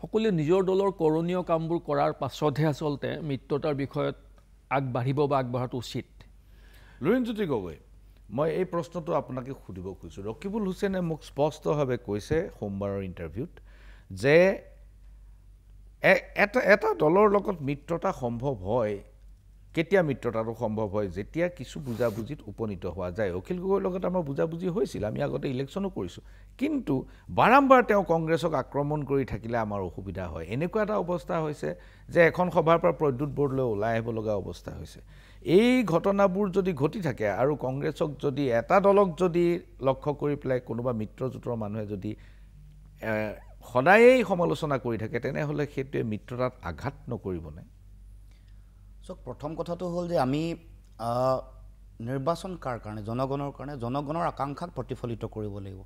সকলোৱে নিজৰ দলৰ কৰণীয় কামবোৰ কৰাৰ পাছতহে আচলতে মিত্ৰতাৰ বিষয়ত আগবাঢ়িব বা আগবঢ়াটো উচিত। লুৰিণজ্যোতি গগৈ, মই এই প্ৰশ্নটো আপোনাকে সুধিব খুজিছোঁ। ৰকিবুল হুছেইনে মোক স্পষ্টভাৱে কৈছে সোমবাৰৰ ইণ্টাৰভিউত যে এটা দলৰ লগত মিত্ৰতা সম্ভৱ হয় কেতিয়া মিত্ৰতাটো সম্ভৱ হয় যেতিয়া কিছু বুজাবুজিত উপনীত হোৱা যায় অখিল গগৈৰ লগত আমাৰ বুজাবুজি হৈছিল আমি আগতে ইলেকশ্যনো কৰিছোঁ কিন্তু বাৰম্বাৰ তেওঁ কংগ্ৰেছক আক্ৰমণ কৰি থাকিলে আমাৰ অসুবিধা হয় এনেকুৱা এটা অৱস্থা হৈছে যে এখন সভাৰ পৰা প্ৰদ্যুৎ বৰদলৈ ওলাই আহিব লগা অৱস্থা হৈছে এই ঘটনাবোৰ যদি ঘটি থাকে আৰু কংগ্ৰেছক যদি এটা দলক যদি লক্ষ্য কৰি পেলাই কোনোবা মিত্ৰজোঁটৰ মানুহে যদি সদায়েই সমালোচনা কৰি থাকে তেনেহ'লে সেইটোৱে মিত্ৰতাত আঘাত নকৰিবনে চাওক প্ৰথম কথাটো হ'ল যে আমি নিৰ্বাচন কাৰ কাৰণে জনগণৰ আকাংক্ষাক প্ৰতিফলিত কৰিব লাগিব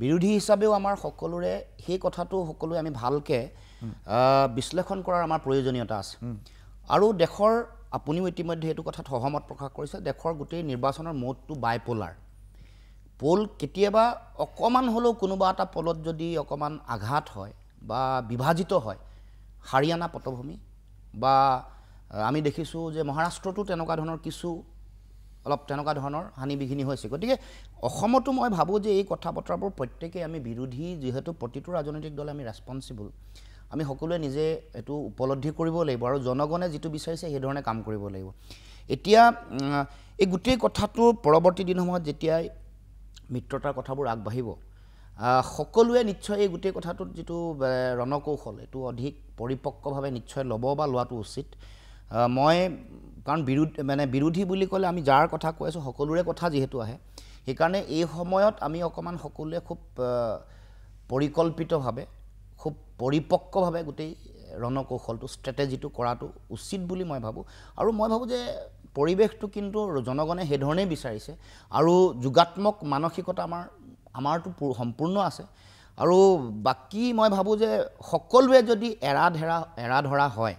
বিৰোধী হিচাপেও আমাৰ সকলোৰে সেই কথাটো সকলোৱে আমি ভালকৈ বিশ্লেষণ কৰাৰ আমাৰ প্ৰয়োজনীয়তা আছে আৰু দেশৰ আপুনিও ইতিমধ্যে এইটো কথাত সহমত প্ৰকাশ কৰিছে দেশৰ গোটেই নিৰ্বাচনৰ মোডটো বাইপোলাৰ পোল কেতিয়াবা অকণমান হ'লেও কোনোবা এটা পলত যদি অকণমান আঘাত হয় বা বিভাজিত হয় হাৰিয়ানা পটভূমি বা আমি দেখিছোঁ যে মহাৰাষ্ট্ৰতো তেনেকুৱা ধৰণৰ কিছু অলপ তেনেকুৱা ধৰণৰ হানি বিঘিনি হৈছে গতিকে অসমতো মই ভাবোঁ যে এই কথা বতৰাবোৰ প্ৰত্যেকেই আমি বিৰোধী যিহেতু প্ৰতিটো ৰাজনৈতিক দলে আমি ৰেছপন্সিবল আমি সকলোৱে নিজে এইটো উপলব্ধি কৰিব লাগিব আৰু জনগণে যিটো বিচাৰিছে সেইধৰণে কাম কৰিব লাগিব এতিয়া এই গোটেই কথাটোৰ পৰৱৰ্তী দিনসমূহত যেতিয়াই মিত্ৰতাৰ কথাবোৰ আগবাঢ়িব সকলোৱে নিশ্চয় এই গোটেই কথাটোত যিটো ৰণকৌশল এইটো অধিক পৰিপক্কভাৱে নিশ্চয় ল'ব বা লোৱাটো উচিত মই কাৰণ বিৰোধী বুলি ক'লে আমি যাৰ কথা কৈ আছোঁ সকলোৰে কথা যিহেতু আহে সেইকাৰণে এই সময়ত আমি অকণমান সকলোৱে খুব পৰিকল্পিতভাৱে খুব পৰিপক্কভাৱে গোটেই ৰণকৌশলটো ষ্ট্ৰেটেজিটো কৰাটো উচিত বুলি মই ভাবোঁ আৰু মই ভাবোঁ যে পৰিৱেশটো কিন্তু জনগণে সেইধৰণেই বিচাৰিছে আৰু যোগাত্মক মানসিকতা আমাৰতো সম্পূৰ্ণ আছে আৰু বাকী মই ভাবোঁ যে সকলোৱে যদি এৰা ধৰা হয়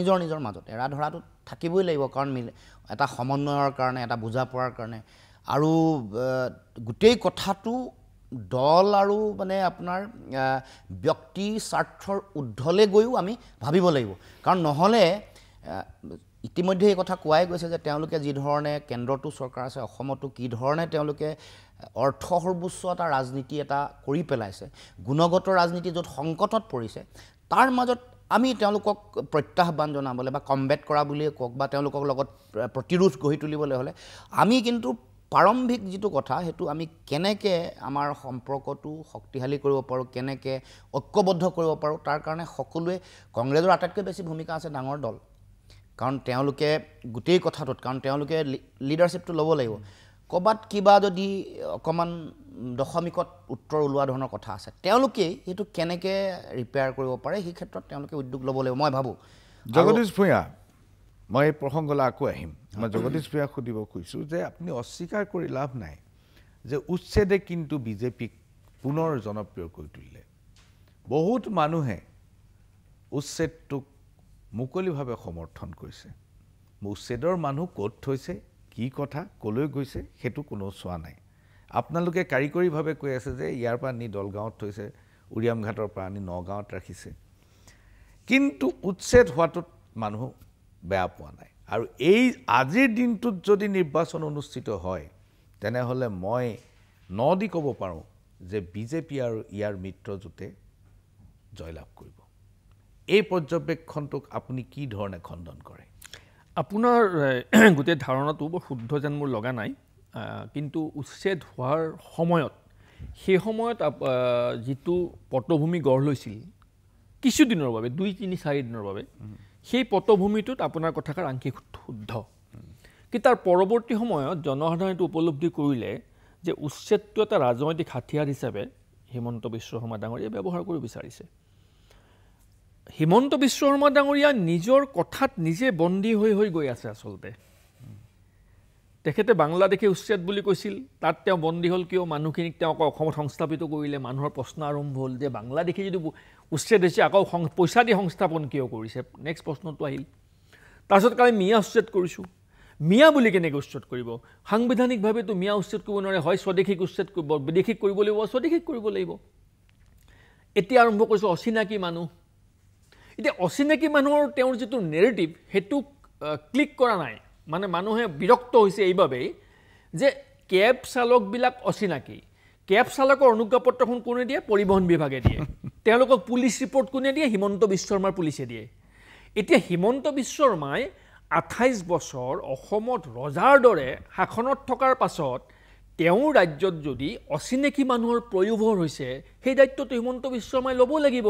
নিজৰ নিজৰ মাজত এৰা ধৰাটো থাকিবই লাগিব কাৰণ এটা সমন্বয়ৰ কাৰণে এটা বুজা পৰাৰ কাৰণে আৰু গোটেই কথাটো দল আৰু মানে আপোনাৰ ব্যক্তি স্বাৰ্থৰ ঊৰ্ধ্বলৈ গৈও আমি ভাবিব লাগিব কাৰণ নহ'লে ইতিমধ্যে এই কথা কোৱাই গৈছে যে তেওঁলোকে যি ধৰণে কেন্দ্ৰটো চৰকাৰ আছে অসমতো কি ধৰণে তেওঁলোকে অৰ্থ সৰ্বোচ্চ এটা ৰাজনীতি এটা কৰি পেলাইছে গুণগত ৰাজনীতি য'ত সংকটত পৰিছে তাৰ মাজত আমি তেওঁলোকক প্ৰত্যাহ্বান জনাবলৈ বা কমবেট কৰা বুলিয়ে কওক বা তেওঁলোকৰ লগত প্ৰতিৰোধ গঢ়ি তুলিবলৈ হ'লে আমি কিন্তু প্ৰাৰম্ভিক যিটো কথা সেইটো আমি কেনেকৈ আমাৰ সম্পৰ্কটো শক্তিশালী কৰিব পাৰোঁ কেনেকৈ ঐক্যবদ্ধ কৰিব পাৰোঁ তাৰ কাৰণে সকলোৱে কংগ্ৰেছৰ আটাইতকৈ বেছি ভূমিকা আছে ডাঙৰ দল কাৰণ তেওঁলোকে গোটেই কথাটোত কাৰণ তেওঁলোকে লিডাৰশ্বিপটো ল'ব লাগিব ক'ৰবাত কিবা যদি অকণমান দশমিকত উত্তৰ ওলোৱা ধৰণৰ কথা আছে তেওঁলোকেই সেইটো কেনেকৈ ৰিপেয়াৰ কৰিব পাৰে সেই ক্ষেত্ৰত তেওঁলোকে উদ্যোগ ল'ব লাগিব মই ভাবোঁ জগদীশ ভূঞা মই এই প্ৰসংগলৈ আকৌ আহিম মই জগদীশ ভূঞাক সুধিব খুজিছোঁ যে আপুনি অস্বীকাৰ কৰি লাভ নাই যে উচ্ছেদে কিন্তু বিজেপিক পুনৰ জনপ্ৰিয় কৰি তুলিলে বহুত মানুহে উচ্ছেদটোক মুকলিভাৱে সমৰ্থন কৰিছে উচ্ছেদৰ মানুহ ক'ত থৈছে কি কথা ক'লৈ গৈছে সেইটো কোনো চোৱা নাই আপোনালোকে কাৰিকৰীভাৱে কৈ আছে যে ইয়াৰ পৰা নি দলগাঁৱত থৈছে উৰিয়াম ঘাটৰ পৰা আনি নগাঁৱত ৰাখিছে কিন্তু উচ্ছেদ হোৱাটোত মানুহ বেয়া পোৱা নাই আৰু এই আজিৰ দিনটোত যদি নিৰ্বাচন অনুষ্ঠিত হয় তেনেহ'লে মই দি ক'ব পাৰোঁ যে বিজেপি আৰু ইয়াৰ মিত্ৰজোঁটে জয়লাভ কৰিব এই পৰ্যবেক্ষণটোক আপুনি কি ধৰণে খণ্ডন কৰে আপোনাৰ গোটেই ধাৰণাটো বৰ শুদ্ধ যেন মোৰ লগা নাই কিন্তু উচ্ছেদ হোৱাৰ সময়ত সেই সময়ত যিটো পটভূমি গঢ় লৈছিল কিছুদিনৰ বাবে 2-3-4 দিনৰ বাবে সেই পটভূমিটোত আপোনাৰ কথাষাৰ আংশিক শুদ্ধ কিন্তু তাৰ পৰৱৰ্তী সময়ত জনসাধাৰণে উপলব্ধি কৰিলে যে উচ্ছেদটো এটা ৰাজনৈতিক হাতিয়াৰ হিচাপে হিমন্ত বিশ্ব শৰ্মা ডাঙৰীয়াই ব্যৱহাৰ কৰিব বিচাৰিছে হিমন্ত বিশ্ব শৰ্মা ডাঙৰীয়া নিজৰ কথাত নিজে বন্দী হৈ গৈ আছে আচলতে তেখেতে বাংলাদেশে উচ্ছেদ বুলি কৈছিল তাত তেওঁ বন্দী হ'ল কিয় মানুহখিনিক তেওঁ আকৌ অসমত সংস্থাপিত কৰিলে মানুহৰ প্ৰশ্ন আৰম্ভ হ'ল যে বাংলাদেশে যদি উচ্ছেদ হৈছে আকৌ পইচা দি সংস্থাপন কিয় কৰিছে নেক্সট প্ৰশ্নটো আহিল তাৰপিছত কালি মিয়া উচ্ছেদ কৰিছোঁ মিয়া বুলি কেনেকৈ উচ্ছেদ কৰিব সাংবিধানিকভাৱেতো মিয়া উচ্ছেদ কৰিব নোৱাৰে হয় স্বদেশীক উচ্ছেদ কৰিব বিদেশীক কৰিব লাগিব স্বদেশীক কৰিব লাগিব এতিয়া আৰম্ভ কৰিছোঁ অচিনাকি মানুহ এতিয়া অচিনাকি মানুহৰ তেওঁৰ যিটো নেৰেটিভ সেইটো ক্লিক কৰা নাই মানে মানুহে বিৰক্ত হৈছে এইবাবেই যে কেব চালকবিলাক অচিনাকি কেব চালকৰ অনুজ্ঞাপত্ৰখন কোনে দিয়ে পৰিবহণ বিভাগে দিয়ে তেওঁলোকক পুলিচ ৰিপৰ্ট কোনে দিয়ে? হিমন্ত বিশ্ব শৰ্মাৰ পুলিচে দিয়ে। এতিয়া হিমন্ত বিশ্ব শৰ্মাই 28 বছৰ অসমত ৰজাৰ দৰে শাসনত থকাৰ পাছত তেওঁৰ ৰাজ্যত যদি অচিনাকি মানুহৰ প্ৰয়োভৰ হৈছে, সেই দায়িত্বটো হিমন্ত বিশ্ব শৰ্মাই ল'ব লাগিব।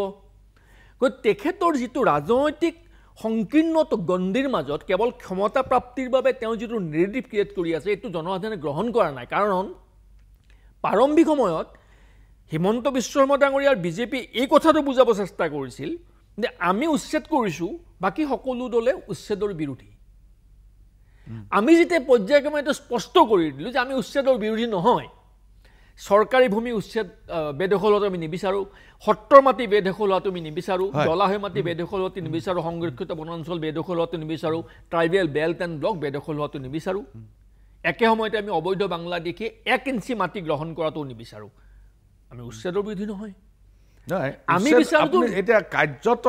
গতিকে তেখেতৰ যিটো ৰাজনৈতিক সংকীৰ্ণ গণ্ডিৰ মাজত কেৱল ক্ষমতা প্ৰাপ্তিৰ বাবে তেওঁ যিটো নেৰেটিভ ক্ৰিয়েট কৰি আছে, এইটো জনসাধাৰণে গ্ৰহণ কৰা নাই। কাৰণ প্ৰাৰম্ভিক সময়ত হিমন্ত বিশ্ব শৰ্মা ডাঙৰীয়াৰ বিজেপি এই কথাটো বুজাব চেষ্টা কৰিছিল যে আমি উচ্ছেদ কৰিছোঁ, বাকী সকলো দলে উচ্ছেদৰ বিৰোধী। আমি যেতিয়া পৰ্যায়ক্ৰমে এইটো স্পষ্ট কৰি দিলোঁ যে আমি উচ্ছেদৰ বিৰোধী নহয়, চৰকাৰী ভূমি উচ্ছেদ বেদখল হোৱাটো আমি নিবিচাৰোঁ, সত্ৰৰ মাটি বেদখল হোৱাটো আমি নিবিচাৰোঁ, জলাশয় মাটি বেদখল হোৱাটো নিবিচাৰোঁ, সংৰক্ষিত বনাঞ্চল বেদখল হোৱাটো নিবিচাৰোঁ, ট্ৰাইবেল বেল্ট এণ্ড ব্লক বেদখল হোৱাটো নিবিচাৰোঁ, একে সময়তে আমি অবৈধ বাংলাদেশী 1 ইঞ্চি মাটি গ্ৰহণ কৰাটোও নিবিচাৰোঁ। আমি উচ্ছেদৰ বিৰোধী নহয়। আমি বিচাৰোঁ এতিয়া কাৰ্যত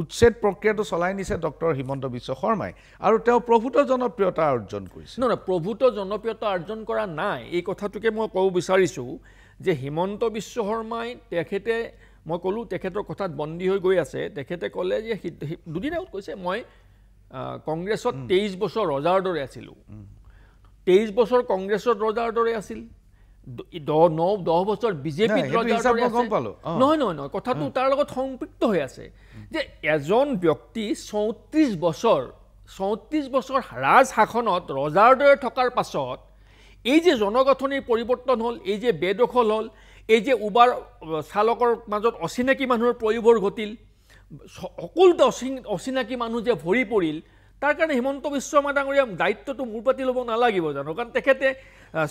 উচ্ছেদ প্ৰক্ৰিয়াটো চলাই নিছে ডক্টৰ হিমন্ত বিশ্ব শৰ্মাই, আৰু তেওঁ প্ৰভূত জনপ্ৰিয়তা অৰ্জন কৰিছে। নহয়, প্ৰভূত জনপ্ৰিয়তা অৰ্জন কৰা নাই। এই কথাটোকে মই ক'ব বিচাৰিছোঁ যে হিমন্ত বিশ্ব শৰ্মাই তেখেতে, মই ক'লোঁ তেখেতৰ কথাত বন্দী হৈ গৈ আছে। তেখেতে ক'লে যে দুদিন আগত কৈছে, মই কংগ্ৰেছত 23 বছৰ ৰজাৰ দৰে আছিলোঁ। 23 বছৰ কংগ্ৰেছত ৰজাৰ দৰে আছিল, 10 বছৰ বিজেপিত ৰজাৰ দৰে আছে। নহয় নহয় নহয়, কথাটো তাৰ লগত সম্পৃক্ত হৈ আছে যে এজন ব্যক্তি 34 বছৰ ৰাজশাসনত ৰজাৰ দৰে থকাৰ পাছত এই যে জনগাঁথনিৰ পৰিৱৰ্তন হ'ল, এই যে বেদখল হ'ল, এই যে উবাৰ চালকৰ মাজত অচিনাকি মানুহৰ প্ৰয়োভৰ ঘটিল, সকলোতে অচিনাকি মানুহ যে ভৰি পৰিল, তাৰ কাৰণে হিমন্ত বিশ্ব শৰ্মা ডাঙৰীয়া দায়িত্বটো মূৰ পাতি ল'ব নালাগিব জানো? কাৰণ তেখেতে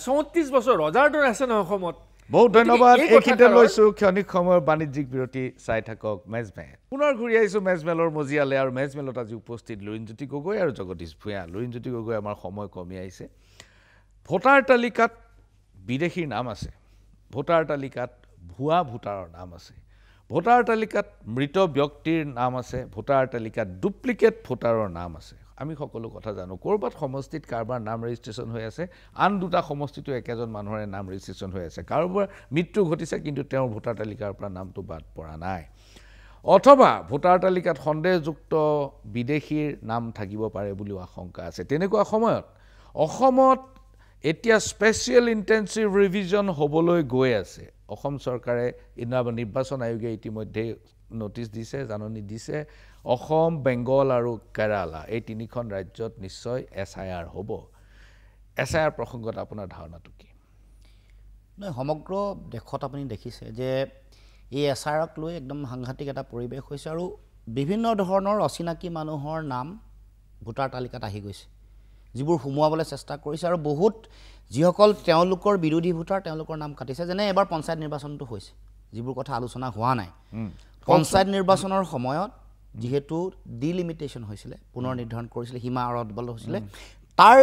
34 বছৰ ৰজাৰ দৰে আছে নহয় অসমত। বহুত ধন্যবাদ। এইখিনিতে লৈছোঁ ক্ষণিক সময়ৰ বাণিজ্যিক বিৰতি। চাই থাকক মেজমেল। পুনৰ ঘূৰি আহিছোঁ মেজমেলৰ মজিয়ালে, আৰু মেজমেলত আজি উপস্থিত লুৰিণজ্যোতি গগৈ আৰু জগদীশ ভূঞা। লুৰিণজ্যোতি গগৈ, আমাৰ সময় কমি আহিছে। ভোটাৰ তালিকাত বিদেশীৰ নাম আছে, ভোটাৰ তালিকাত ভুৱা ভোটাৰৰ নাম আছে, ভোটাৰ তালিকাত মৃত ব্যক্তিৰ নাম আছে, ভোটাৰ তালিকাত ডুপ্লিকেট ভোটাৰৰ নাম আছে। আমি সকলো কথা জানো। ক'ৰবাত সমষ্টিত কাৰোবাৰ নাম ৰেজিষ্ট্ৰেশ্যন হৈ আছে, আন দুটা সমষ্টিতো একেজন মানুহৰে নাম ৰেজিষ্ট্ৰেশ্যন হৈ আছে, কাৰোবাৰ মৃত্যু ঘটিছে কিন্তু তেওঁৰ ভোটাৰ তালিকাৰ পৰা নামটো বাদ পৰা নাই, অথবা ভোটাৰ তালিকাত সন্দেহযুক্ত বিদেশীৰ নাম থাকিব পাৰে বুলিও আশংকা আছে। তেনেকুৱা সময়ত অসমত এতিয়া স্পেচিয়েল ইণ্টেনচিভ ৰিভিজন হ'বলৈ গৈ আছে। অসম চৰকাৰে, নিৰ্বাচন আয়োগে ইতিমধ্যে নটিচ দিছে, জাননী দিছে, অসম, বেংগল আৰু কেৰালা এই 3খন ৰাজ্যত নিশ্চয় SIR হ'ব। SIR প্ৰসংগত আপোনাৰ ধাৰণাটো কি? নহয়, সমগ্ৰ দেশত আপুনি দেখিছে যে এই SIRক লৈ একদম সাংঘাতিক এটা পৰিৱেশ হৈছে, আৰু বিভিন্ন ধৰণৰ অচিনাকি মানুহৰ নাম ভোটাৰ তালিকাত আহি গৈছে, যিবোৰ সোমোৱাবলৈ চেষ্টা কৰিছে, আৰু বহুত যিসকল তেওঁলোকৰ বিৰোধী ভোটাৰ তেওঁলোকৰ নাম কাটিছে। যেনে এবাৰ পঞ্চায়ত নিৰ্বাচনটো হৈছে, যিবোৰ কথা আলোচনা হোৱা নাই। পঞ্চায়ত নিৰ্বাচনৰ সময়ত যিহেতু ডিলিমিটেশ্যন হৈছিলে, পুনৰ নিৰ্ধাৰণ কৰিছিলে, সীমা ৰদবল হৈছিলে, তাৰ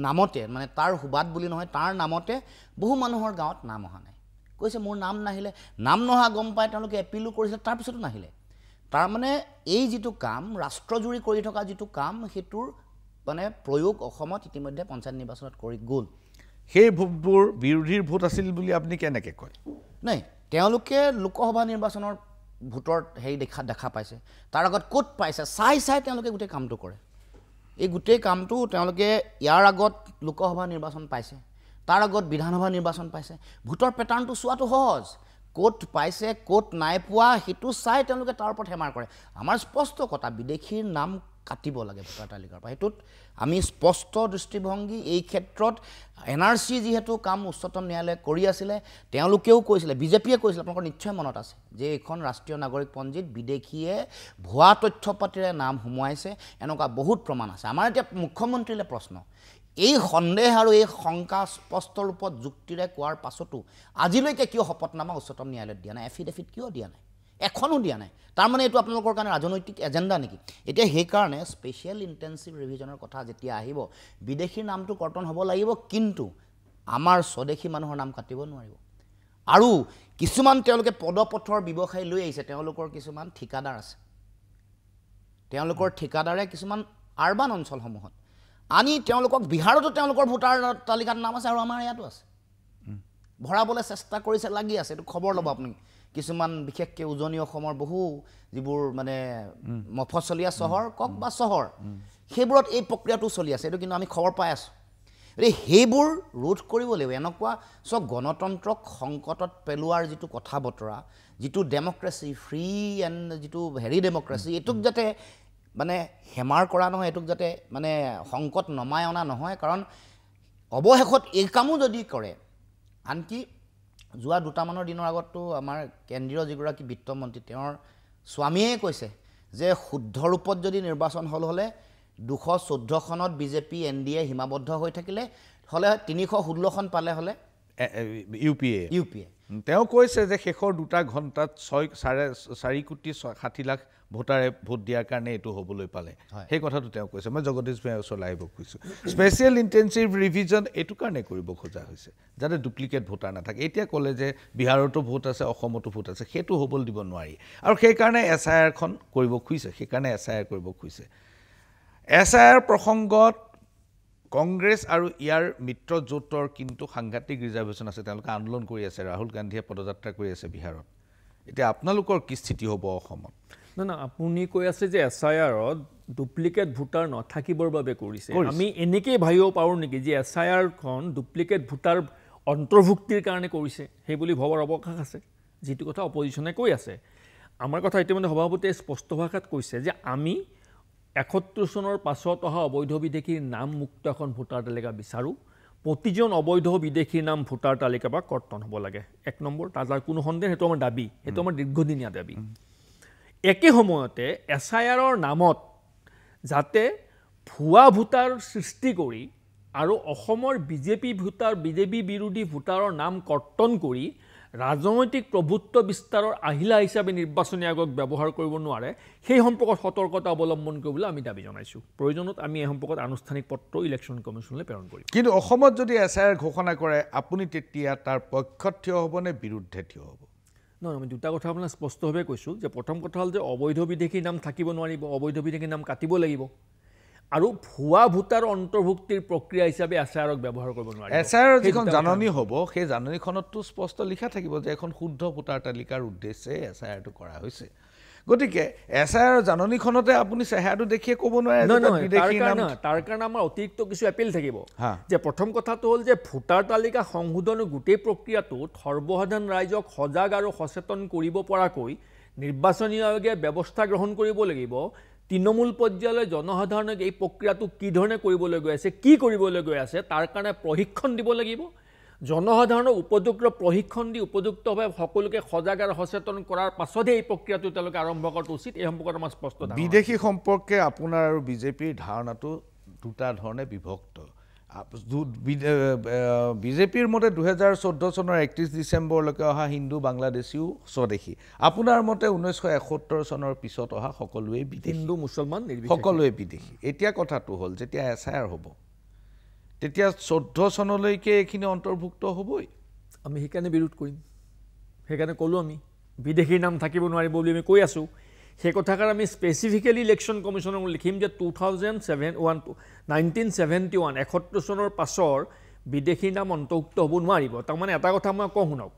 নামতে, মানে তাৰ সুবাদ বুলি নহয়, তাৰ নামতে বহু মানুহৰ গাঁৱত নাম অহা নাই। কৈছে মোৰ নাম নাহিলে, নাম নহা গম পাই তেওঁলোকে এপিলো কৰিছিলে, তাৰপিছতো নাহিলে। তাৰমানে এই যিটো কাম ৰাষ্ট্ৰজুৰি কৰি থকা যিটো কাম, সেইটোৰ মানে প্ৰয়োগ অসমত ইতিমধ্যে পঞ্চায়ত নিৰ্বাচনত কৰি গ'ল। সেই ভোটবোৰ বিৰোধীৰ ভোট আছিল বুলি আপুনি কেনেকৈ কয়? নাই, তেওঁলোকে লোকসভা নিৰ্বাচনৰ ভোটৰ হেৰি দেখা পাইছে, তাৰ আগত ক'ত পাইছে চাই তেওঁলোকে গোটেই কামটো কৰে। এই গোটেই কামটো তেওঁলোকে ইয়াৰ আগত লোকসভা নিৰ্বাচন পাইছে, তাৰ আগত বিধানসভা নিৰ্বাচন পাইছে। ভোটৰ পেটাৰ্ণটো চোৱাটো সহজ, ক'ত পাইছে ক'ত নাই পোৱা সেইটো চাই তেওঁলোকে তাৰ ওপৰত হেমাৰ কৰে। আমাৰ স্পষ্ট কথা, বিদেশীৰ নাম কাটিব লাগে ভোটাৰ তালিকাৰ পৰা, সেইটোত আমি স্পষ্ট দৃষ্টিভংগী। এই ক্ষেত্ৰত NRC যিহেতু কাম উচ্চতম ন্যায়ালয়ে কৰি আছিলে, তেওঁলোকেও কৈছিলে, বিজেপিয়ে কৈছিলে, আপোনালোকৰ নিশ্চয় মনত আছে যে এইখন ৰাষ্ট্ৰীয় নাগৰিকপঞ্জীত বিদেশীয়ে ভুৱা তথ্য পাতিৰে নাম সোমোৱাইছে, এনেকুৱা বহুত প্ৰমাণ আছে। আমাৰ এতিয়া মুখ্যমন্ত্ৰীলৈ প্ৰশ্ন, এই সন্দেহ আৰু এই শংকা স্পষ্ট ৰূপত যুক্তিৰে কোৱাৰ পাছতো আজিলৈকে কিয় শপতনামা উচ্চতম ন্যায়ালয়ত দিয়া নাই, এফিডেভিট কিয় দিয়া নাই, এখনো দিয়া নাই? তাৰমানে এইটো আপোনালোকৰ কাৰণে ৰাজনৈতিক এজেণ্ডা নেকি? এতিয়া সেইকাৰণে স্পেচিয়েল ইণ্টেনচিভ ৰিভিজনৰ কথা যেতিয়া আহিব, বিদেশীৰ নামটো কৰ্তন হ'ব লাগিব, কিন্তু আমাৰ স্বদেশী মানুহৰ নাম কাটিব নোৱাৰিব। আৰু কিছুমান তেওঁলোকে পদপথৰ ব্যৱসায় লৈ আহিছে, তেওঁলোকৰ কিছুমান ঠিকাদাৰ আছে, তেওঁলোকৰ ঠিকাদাৰে কিছুমান আৰবান অঞ্চলসমূহত আনি তেওঁলোকক, বিহাৰতো তেওঁলোকৰ ভোটাৰ তালিকাত নাম আছে আৰু আমাৰ ইয়াতো আছে, ভৰাবলৈ চেষ্টা কৰিছে, লাগি আছে। এইটো খবৰ ল'ব আপুনি, কিছুমান বিশেষকৈ উজনি অসমৰ বহু যিবোৰ মানে মফচলীয়া চহৰ কওক বা চহৰ সেইবোৰত এই প্ৰক্ৰিয়াটো চলি আছে এইটো কিন্তু আমি খবৰ পাই আছোঁ গতিকে সেইবোৰ ৰোধ কৰিব লাগিব এনেকুৱা চব গণতন্ত্ৰক সংকটত পেলোৱাৰ যিটো কথা বতৰা যিটো ডেমক্ৰেচি ফ্ৰী এণ্ড যিটো ডেমক্ৰেচি এইটোক যাতে মানে হেমাৰ কৰা নহয় এইটোক যাতে মানে সংকট নমাই অনা নহয় কাৰণ অৱশেষত এই কামো যদি কৰে আনকি যোৱা দুটামানৰ দিনৰ আগততো আমাৰ কেন্দ্ৰীয় যিগৰাকী বিত্তমন্ত্ৰী তেওঁৰ স্বামীয়ে কৈছে যে শুদ্ধ ৰূপত যদি নিৰ্বাচন হ'লে 214খনত বিজেপি NDA সীমাবদ্ধ হৈ থাকিলে হ'লে 316খন পালে হ'লে ইউপিএ তেওঁ কৈছে যে শেষৰ 2 ঘণ্টাত 4.60 লাখ ভোটাৰে ভোট দিয়াৰ কাৰণে এইটো হ'বলৈ পালে সেই কথাটো তেওঁ কৈছে মই জগদীশ ভাইৰ ওচৰলৈ আহিব কৈছোঁ স্পেচিয়েল ইণ্টেনচিভ ৰিভিজন এইটো কাৰণে কৰিব খোজা হৈছে যাতে ডুপ্লিকেট ভোটাৰ নাথাকে এতিয়া ক'লে যে বিহাৰতো ভোট আছে অসমতো ভোট আছে সেইটো হ'বলৈ দিব নোৱাৰি আৰু সেইকাৰণে SIRখন কৰিব খুজিছে সেইকাৰণে SIR কৰিব খুজিছে SIR প্ৰসংগত কংগ্ৰেছ আৰু ইয়াৰ মিত্ৰ জোঁটৰ কিন্তু সাংঘাতিক ৰিজাৰ্ভেশ্যন আছে তেওঁলোকে আন্দোলন কৰি আছে ৰাহুল গান্ধীয়ে পদযাত্ৰা কৰি আছে বিহাৰত এতিয়া আপোনালোকৰ কি স্থিতি হ'ব অসমত না আপুনি কৈ আছে যে SIRত ডুপ্লিকেট ভোটাৰ নাথাকিবৰ বাবে কৰিছে আমি এনেকৈ ভাবিব পাৰোঁ নেকি যে SIRখন ডুপ্লিকেট ভোটাৰ অন্তৰ্ভুক্তিৰ কাৰণে কৰিছে সেই বুলি ভবাৰ অৱকাশ আছে যিটো কথা অপজিশ্যনে কৈ আছে আমাৰ কথা ইতিমধ্যে সভাপতিয়ে স্পষ্ট ভাষাত কৈছে যে আমি 71 চনৰ পাছত অহা অবৈধ বিদেশীৰ নাম মুক্ত এখন ভোটাৰ তালিকা বিচাৰোঁ প্ৰতিজন অবৈধ বিদেশীৰ নাম ভোটাৰ তালিকাৰ পৰা কৰ্তন হ'ব লাগে 1 নম্বৰ তাৰ কোনো সন্দেহ সেইটো আমাৰ দাবী সেইটো আমাৰ দীৰ্ঘদিনীয়া দাবী একে সময়তে SIRৰ নামত যাতে ভুৱা ভোটাৰ সৃষ্টি কৰি আৰু অসমৰ বিজেপি বিৰোধী ভোটাৰৰ নাম কৰ্তন কৰি ৰাজনৈতিক প্ৰভুত্ব বিস্তাৰৰ আহিলা হিচাপে নিৰ্বাচনী আয়োগক ব্যৱহাৰ কৰিব নোৱাৰে সেই সম্পৰ্কত সতৰ্কতা অৱলম্বন কৰিবলৈ আমি দাবী জনাইছোঁ প্ৰয়োজনত আমি এই সম্পৰ্কত আনুষ্ঠানিক পত্ৰ ইলেকশ্যন কমিশ্যনলৈ প্ৰেৰণ কৰিম কিন্তু অসমত যদি SIR ঘোষণা কৰে আপুনি তেতিয়া তাৰ পক্ষত থিয় হ'ব নে বিৰুদ্ধে থিয় হ'ব নহয় আমি দুটা কথা আপোনাক স্পষ্টভাৱে কৈছোঁ যে প্ৰথম কথা হ'ল যে অবৈধ বিদেশীৰ নাম থাকিব নোৱাৰিব অবৈধ বিদেশীৰ নাম কাটিব লাগিব আৰু ভুৱা ভোটাৰ অন্তৰ্ভুক্তিৰ প্ৰক্ৰিয়া হিচাপে SIRক ব্যৱহাৰ কৰিব নোৱাৰিব SIRৰ যিখন জাননী হ'ব সেই জাননীখনতো স্পষ্ট লিখা থাকিব যে এখন শুদ্ধ ভোটাৰ তালিকাৰ উদ্দেশ্যে SIRটো কৰা হৈছে গতিকে SIRৰ জাননীখনতে আপুনি চেহেৰাটো দেখিয়ে ক'ব নোৱাৰে তাৰ কাৰণে আমাৰ অতিৰিক্ত কিছু এপিল থাকিব যে প্ৰথম কথাটো হ'ল যে ভোটাৰ তালিকা সংশোধনৰ গোটেই প্ৰক্ৰিয়াটোত সৰ্বসাধাৰণ ৰাইজক সজাগ আৰু সচেতন কৰিব পৰাকৈ নিৰ্বাচনী আয়োগে ব্যৱস্থা গ্ৰহণ কৰিব লাগিব তৃণমূল পৰ্যায়লৈ জনসাধাৰণক এই প্ৰক্ৰিয়াটো কি ধৰণে কৰিবলৈ গৈ আছে কি কৰিবলৈ গৈ আছে তাৰ কাৰণে প্ৰশিক্ষণ দিব লাগিব জনসাধাৰণক উপযুক্ত প্ৰশিক্ষণ দি উপযুক্তভাৱে সকলোকে সজাগ আৰু সচেতন কৰাৰ পাছতহে এই প্ৰক্ৰিয়াটো তেওঁলোকে আৰম্ভ কৰাটো উচিত এই সম্পৰ্কত আমাৰ স্পষ্ট বিদেশী সম্পৰ্কে আপোনাৰ আৰু বিজেপিৰ ধাৰণাটো দুটা ধৰণে বিভক্ত বিজেপিৰ মতে 2014 চনৰ 31 ডিচেম্বৰলৈকে অহা হিন্দু বাংলাদেশীও স্বদেশী আপোনাৰ মতে 1971 চনৰ পিছত অহা সকলোৱে বিদেশী হিন্দু মুছলমান সকলোৱে বিদেশী এতিয়া কথাটো হ'ল যেতিয়া SIR হ'ব তেতিয়া 14 চনলৈকে এইখিনি অন্তৰ্ভুক্ত হ'বই আমি সেইকাৰণে বিৰোধ কৰিম সেইকাৰণে ক'লোঁ আমি বিদেশীৰ নাম থাকিব নোৱাৰিব বুলি আমি কৈ আছোঁ সেই কথাষাৰ আমি স্পেচিফিকেলি ইলেকশ্যন কমিশ্যনক লিখিম যে 1971 চনৰ পাছৰ বিদেশীৰ নাম অন্তৰ্ভুক্ত হ'ব নোৱাৰিব তাৰমানে এটা কথা মই কওঁ শুনক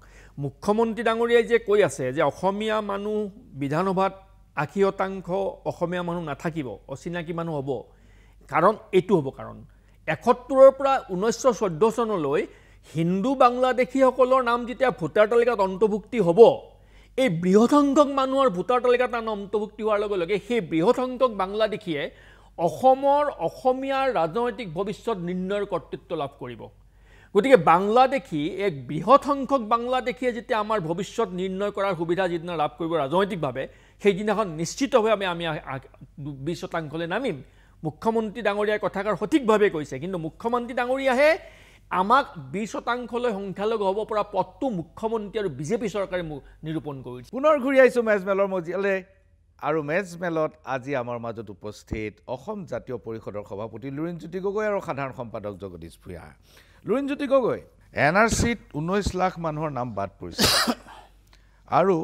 মুখ্যমন্ত্ৰী ডাঙৰীয়াই যে কৈ আছে যে অসমীয়া মানুহ বিধানসভাত 80% অসমীয়া মানুহ নাথাকিব অচিনাকি মানুহ হ'ব কাৰণ এইটো হ'ব কাৰণ 71ৰ পৰা 1914 চনলৈ হিন্দু বাংলাদেশীসকলৰ নাম যেতিয়া ভোটাৰ তালিকাত অন্তৰ্ভুক্তি হ'ব এই বৃহৎ সংখ্যক মানুহৰ ভোটাৰ তালিকাত নাম অন্তৰ্ভুক্তি হোৱাৰ লগে লগে সেই বৃহৎ সংখ্যক বাংলাদেশীয়ে অসমীয়াৰ ৰাজনৈতিক ভৱিষ্যত নিৰ্ণয়ৰ কৰ্তৃত্ব লাভ কৰিব গতিকে বাংলাদেশী এক বৃহৎ সংখ্যক বাংলাদেশীয়ে যেতিয়া আমাৰ ভৱিষ্যত নিৰ্ণয় কৰাৰ সুবিধা যিদিনা লাভ কৰিব ৰাজনৈতিকভাৱে সেইদিনাখন নিশ্চিতভাৱে আমি 20% নামিম মুখ্যমন্ত্ৰী ডাঙৰীয়াৰ কথাষাৰ সঠিকভাৱে কৈছে কিন্তু মুখ্যমন্ত্ৰী ডাঙৰীয়াহে আমাক 20% সংখ্যালঘু হ'ব পৰা পথটো মুখ্যমন্ত্ৰী আৰু বিজেপি চৰকাৰে নিৰূপণ কৰিছে পুনৰ ঘূৰি আহিছোঁ মেজমেলৰ মজিয়ালৈ আৰু মেজমেলত আজি আমাৰ মাজত উপস্থিত অসম জাতীয় পৰিষদৰ সভাপতি লুৰিণজ্যোতি গগৈ আৰু সাধাৰণ সম্পাদক জগদীশ ভূঞা লুৰিণজ্যোতি গগৈ NRCত 19 লাখ মানুহৰ নাম বাদ পৰিছে আৰু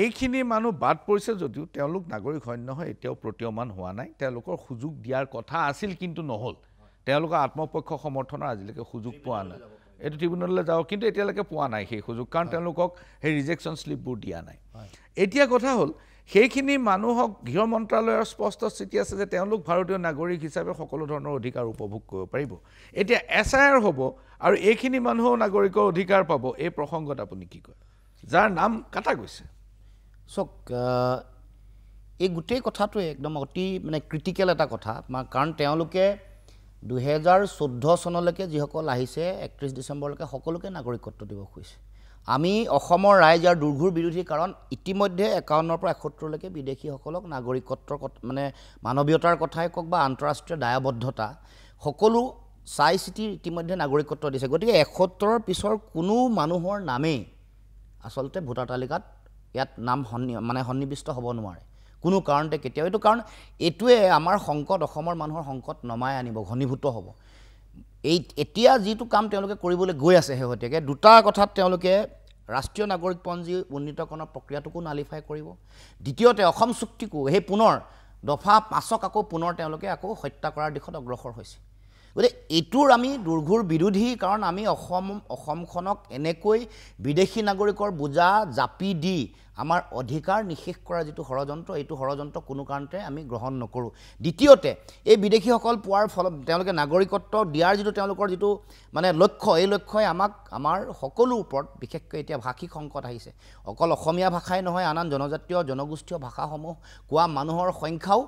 এইখিনি মানুহ বাদ পৰিছে যদিও তেওঁলোক নাগৰিক হয় নহয় এতিয়াও প্ৰতীয়মান হোৱা নাই তেওঁলোকৰ সুযোগ দিয়াৰ কথা আছিল কিন্তু নহ'ল তেওঁলোকৰ আত্মপক্ষ সমৰ্থনৰ আজিলৈকে সুযোগ পোৱা নাই এইটো ট্ৰিবিউনেললৈ যাওক, কিন্তু এতিয়ালৈকে পোৱা নাই সেই সুযোগ, কাৰণ তেওঁলোকক সেই ৰিজেকশ্যন শ্লিপবোৰ দিয়া নাই। এতিয়া কথা হ'ল সেইখিনি মানুহক গৃহ মন্ত্ৰালয়ৰ স্পষ্ট স্থিতি আছে যে তেওঁলোক ভাৰতীয় নাগৰিক হিচাপে সকলো ধৰণৰ অধিকাৰ উপভোগ কৰিব পাৰিব। এতিয়া SIR হ'ব আৰু এইখিনি মানুহৰ নাগৰিকৰ অধিকাৰ পাব, এই প্ৰসংগত আপুনি কি কয়, যাৰ নাম কাটা গৈছে? চাওক, এই গোটেই কথাটোৱে একদম অতি মানে ক্ৰিটিকেল এটা কথা, কাৰণ তেওঁলোকে 2014 চনলৈকে যিসকল আহিছে 31 ডিচেম্বৰলৈকে সকলোকে নাগৰিকত্ব দিব খুজিছে। আমি অসমৰ ৰাইজ আৰু দুৰ্ঘূৰ বিৰোধী, কাৰণ ইতিমধ্যে 51ৰ পৰা 71লৈকে বিদেশীসকলক নাগৰিকত্বৰ মানে মানৱীয়তাৰ কথাই কওক বা আন্তঃৰাষ্ট্ৰীয় দায়বদ্ধতা সকলো চাই চিতি ইতিমধ্যে নাগৰিকত্ব দিছে। গতিকে 71ৰ পিছৰ কোনো মানুহৰ নামেই আচলতে ভোটাৰ তালিকাত ইয়াত নাম সন্নিৱিষ্ট হ'ব নোৱাৰে কোনো কাৰণতে কেতিয়াও। এইটো কাৰণ এইটোৱে আমাৰ সংকট, অসমৰ মানুহৰ সংকট নমাই আনিব, ঘনীভূত হ'ব। এতিয়া যিটো কাম তেওঁলোকে কৰিবলৈ গৈ আছে শেহতীয়াকৈ, দুটা কথাত তেওঁলোকে ৰাষ্ট্ৰীয় নাগৰিকপঞ্জী উন্নীতকৰণৰ প্ৰক্ৰিয়াটোকো নালিফাই কৰিব, দ্বিতীয়তে অসম চুক্তিকো সেই পুনৰ দফা 5ক আকৌ পুনৰ তেওঁলোকে আকৌ হত্যা কৰাৰ দিশত অগ্ৰসৰ হৈছে। গতিকে এইটোৰ আমি দুৰ্ঘূৰ বিৰোধী, কাৰণ আমি অসমখনক এনেকৈ বিদেশী নাগৰিকৰ বোজা জাপি দি আমাৰ অধিকাৰ নিশেষ কৰাৰ যিটো ষড়যন্ত্ৰ, এইটো ষড়যন্ত্ৰ কোনো কাৰণতে আমি গ্ৰহণ নকৰোঁ। দ্বিতীয়তে এই বিদেশীসকল পোৱাৰ ফলত তেওঁলোকে নাগৰিকত্ব দিয়াৰ যিটো তেওঁলোকৰ যিটো মানে লক্ষ্য, এই লক্ষ্যই আমাৰ সকলো ওপৰত, বিশেষকৈ এতিয়া ভাষিক সংকট আহিছে। অকল অসমীয়া ভাষাই নহয়, আন জনজাতীয় জনগোষ্ঠীয় ভাষাসমূহ কোৱা মানুহৰ সংখ্যাও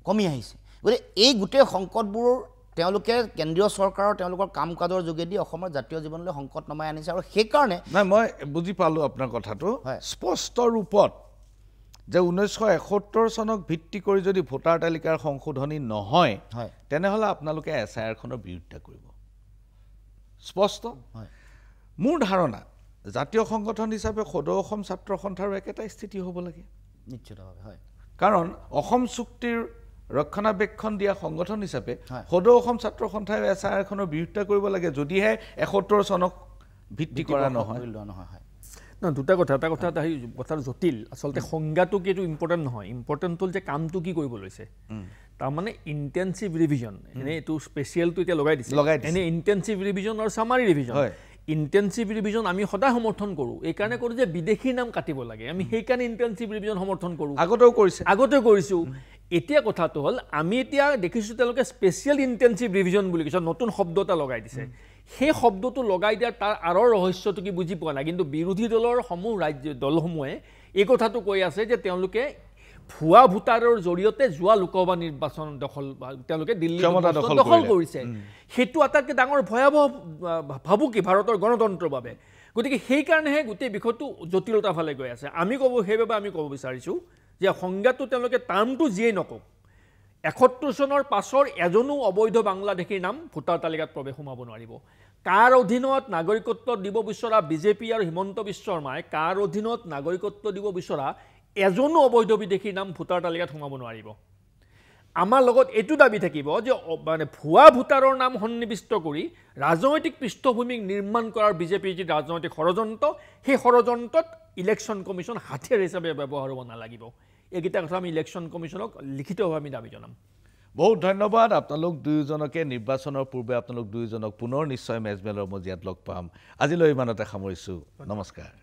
কমি আহিছে। গতিকে এই গোটেই সংকটবোৰ তেওঁলোকে কেন্দ্ৰীয় চৰকাৰৰ তেওঁলোকৰ কাম কাজৰ যোগেদি অসমৰ জাতীয় জীৱনলৈ সংকট নমাই আনিছে। আৰু সেইকাৰণে মই বুজি পালোঁ আপোনাৰ কথাটো স্পষ্ট ৰূপত যে 1971 চনক ভিত্তি কৰি যদি ভোটাৰ তালিকাৰ সংশোধনী নহয়, তেনেহ'লে আপোনালোকে SIRখনৰ বিৰোধিতা কৰিব, স্পষ্ট। মোৰ ধাৰণা জাতীয় সংগঠন হিচাপে সদৌ অসম ছাত্ৰ সন্থাৰো একেটা স্থিতি হ'ব লাগে নিশ্চিতভাৱে, হয়। কাৰণ অসম চুক্তিৰ ৰক্ষণাবেক্ষণ দিয়া সংগঠন হিচাপে সদৌ অসম ছাত্ৰ সন্থাই SIRখনৰ বিৰোধিতা কৰিব লাগে, যদিহে 71 চনক ভিত্তি কৰা নহয়। দুটা কথা, এটা কথা কথাৰ জটিল, আচলতে সংজ্ঞাটো কি এইটো ইম্পৰ্টেণ্ট নহয়, ইম্পৰ্টেণ্ট হ'ল যে কামটো কি কৰিব লৈছে। তাৰমানে ইণ্টেনচিভ ৰিভিজন, এনেই এইটো স্পেচিয়েলটো এতিয়া লগাই দিছে, এনেই ইণ্টেনচিভ ৰিভিজন আৰু চামাৰী ৰিভিজন। ইণ্টেনচিভ ৰিভিজন আমি সদায় সমৰ্থন কৰোঁ, এইকাৰণে কৰোঁ যে বিদেশীৰ নাম কাটিব লাগে, আমি সেইকাৰণে ইণ্টেনচিভ ৰিভিজন সমৰ্থন কৰোঁ, আগতেও কৰিছোঁ। এতিয়া কথাটো হ'ল আমি এতিয়া দেখিছোঁ তেওঁলোকে স্পেচিয়েল ইণ্টেনচিভ ৰিভিজন বুলি কৈছে, নতুন শব্দ এটা লগাই দিছে। সেই শব্দটো লগাই দিয়াৰ তাৰ আঁৰৰ ৰহস্যটো কি বুজি পোৱা নাই, কিন্তু বিৰোধী দলৰ দলসমূহে এই কথাটো কৈ আছে যে তেওঁলোকে ভুৱা ভোটাৰৰ জৰিয়তে যোৱা লোকসভা নিৰ্বাচন তেওঁলোকে দিল্লী দখল কৰিছে। সেইটো আটাইতকৈ ডাঙৰ ভয়াৱহ ভাবুকি ভাৰতৰ গণতন্ত্ৰৰ বাবে। গতিকে সেইকাৰণেহে গোটেই বিষয়টো জটিলতা ফালে গৈ আছে। সেইবাবে আমি ক'ব বিচাৰিছোঁ যে সংজ্ঞাটো তেওঁলোকে টাৰ্মটো যিয়েই নকওক, 71 চনৰ পাছৰ এজনো অবৈধ বাংলাদেশীৰ নাম ভোটাৰ তালিকাত প্ৰৱেশ সোমাব নোৱাৰিব। কাৰ অধীনত নাগৰিকত্ব দিব বিচৰা বিজেপি আৰু হিমন্ত বিশ্ব শৰ্মাই কাৰ অধীনত নাগৰিকত্ব দিব বিচৰা এজনো অবৈধ বিদেশীৰ নাম ভোটাৰ তালিকাত সোমাব নোৱাৰিব। আমাৰ লগত এইটো দাবী থাকিব যে মানে ভুৱা ভোটাৰৰ নাম সন্নিৱিষ্ট কৰি ৰাজনৈতিক পৃষ্ঠভূমিক নিৰ্মাণ কৰাৰ বিজেপিৰ যি ৰাজনৈতিক ষড়যন্ত্ৰ, সেই ষড়যন্ত্ৰত ইলেকশ্যন কমিশ্যন হাতিয়াৰ হিচাপে ব্যৱহাৰ হ'ব নালাগিব। এইকেইটা কথা আমি ইলেকশ্যন কমিশ্যনক লিখিতভাৱে আমি দাবী জনাম। বহুত ধন্যবাদ আপোনালোক দুয়োজনকে। নিৰ্বাচনৰ পূৰ্বে আপোনালোক দুয়োজনক পুনৰ নিশ্চয় মেজমেলৰ মজিয়াত লগ পাম। আজিলৈ ইমানতে সামৰিছোঁ, নমস্কাৰ।